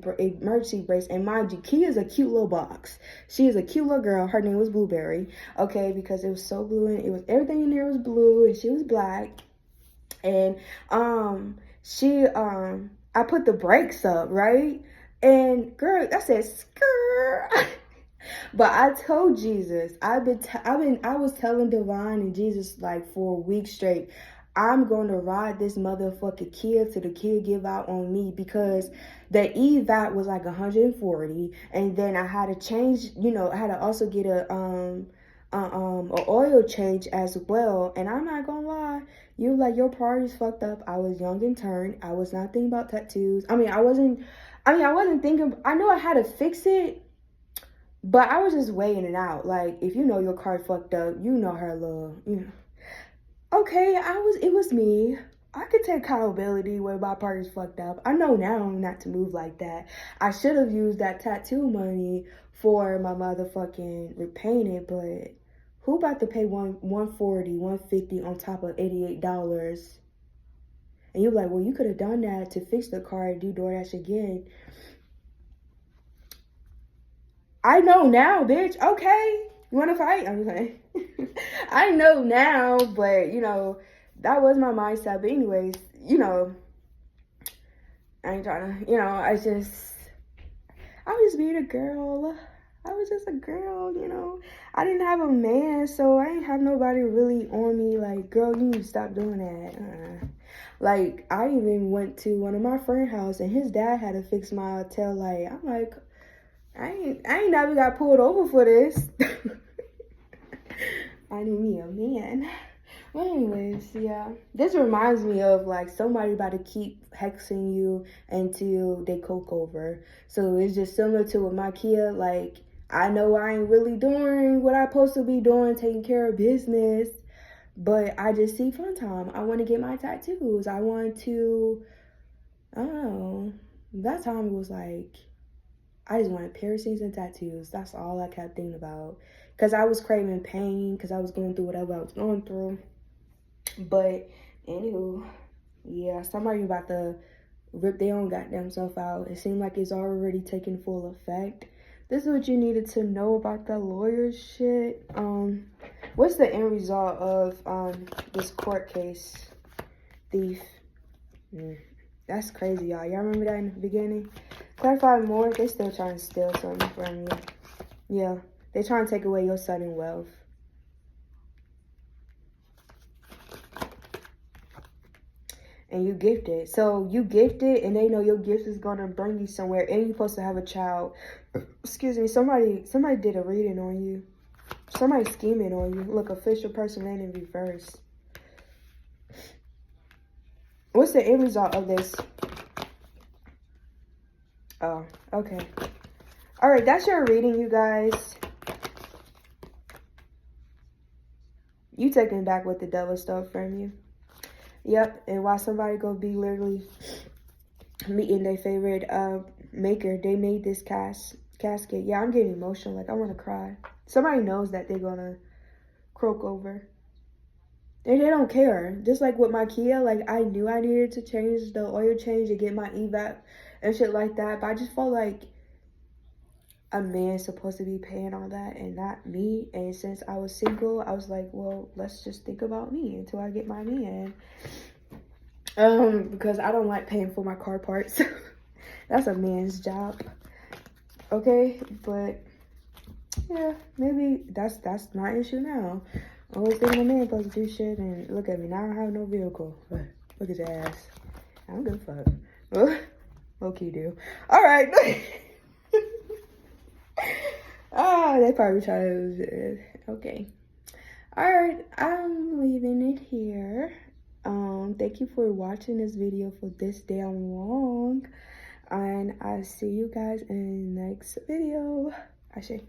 brace. And mind you, Kia is a cute little box. She is a cute little girl. Her name was Blueberry. Okay, because it was so blue, and everything in there was blue, and she was black. And I put the brakes up, right? And girl, I said, skrr. But I told Jesus, I was telling Divine and Jesus like for a week straight, I'm going to ride this motherfucking Kia till the kid give out on me, because the EVAT was like 140, and then I had to change, I had to also get a oil change as well. And I'm not gonna lie, your party's fucked up. I was young and turned. I was not thinking about tattoos. I wasn't thinking. I know I had to fix it, but I was just weighing it out. Like, if you know your car fucked up, you know her little, Okay, it was me. I could take accountability where my party's fucked up. I know now not to move like that. I should have used that tattoo money for my motherfucking repainting, but who about to pay $140, $150 on top of $88? And you're like, well, you could have done that to fix the car and do DoorDash again. I know now, bitch. Okay. You want to fight? I'm saying. I know now, but, that was my mindset. But anyways, I ain't trying to, I was just being a girl. I was just a girl, I didn't have a man, so I ain't have nobody really on me like, girl, you need to stop doing that. Like, I even went to one of my friend's house, and his dad had to fix my tail light. I'm like, I ain't never got pulled over for this. I need me a man. Well, anyways, yeah. This reminds me of like somebody about to keep hexing you until they coke over. So it's just similar to with my Kia. Like, I know I ain't really doing what I'm supposed to be doing, taking care of business, but I just see fun time. I want to get my tattoos. I want to, I don't know. That time it was like, I just wanted piercings and tattoos. That's all I kept thinking about. Because I was craving pain, because I was going through whatever I was going through. But anywho, yeah, somebody about to rip their own goddamn self out. It seemed like it's already taking full effect. This is what you needed to know about the lawyer shit. What's the end result of this court case? Thief. That's crazy, y'all. Y'all remember that in the beginning? Clarify more. They still trying to steal something from you. Yeah, they trying to take away your sudden wealth. And you gifted. So you gifted and they know your gift is gonna bring you somewhere and you're supposed to have a child. Excuse me, somebody did a reading on you. Somebody scheming on you. Look, official person land in reverse. What's the end result of this? Oh, okay. Alright, that's your reading, you guys. You taking back what the devil stole from you. Yep, and while somebody gonna be literally meeting their favorite maker, they made this casket. Yeah, I'm getting emotional. Like, I want to cry. Somebody knows that they're gonna croak over. They don't care. Just like with my Kia, like, I knew I needed to change the oil change to get my evap and shit like that. But I just felt like a man's supposed to be paying all that and not me. And since I was single, I was like, well, let's just think about me until I get my man. Because I don't like paying for my car parts. That's a man's job. Okay, but yeah, maybe that's my issue now. Always thinking a man supposed to do shit, and look at me, now I don't have no vehicle. But look at your ass. I don't give a fuck. Low-key do. Alright. They probably try to, okay. Alright, I'm leaving it here. Thank you for watching this video for this damn long. And I'll see you guys in the next video. Ashe.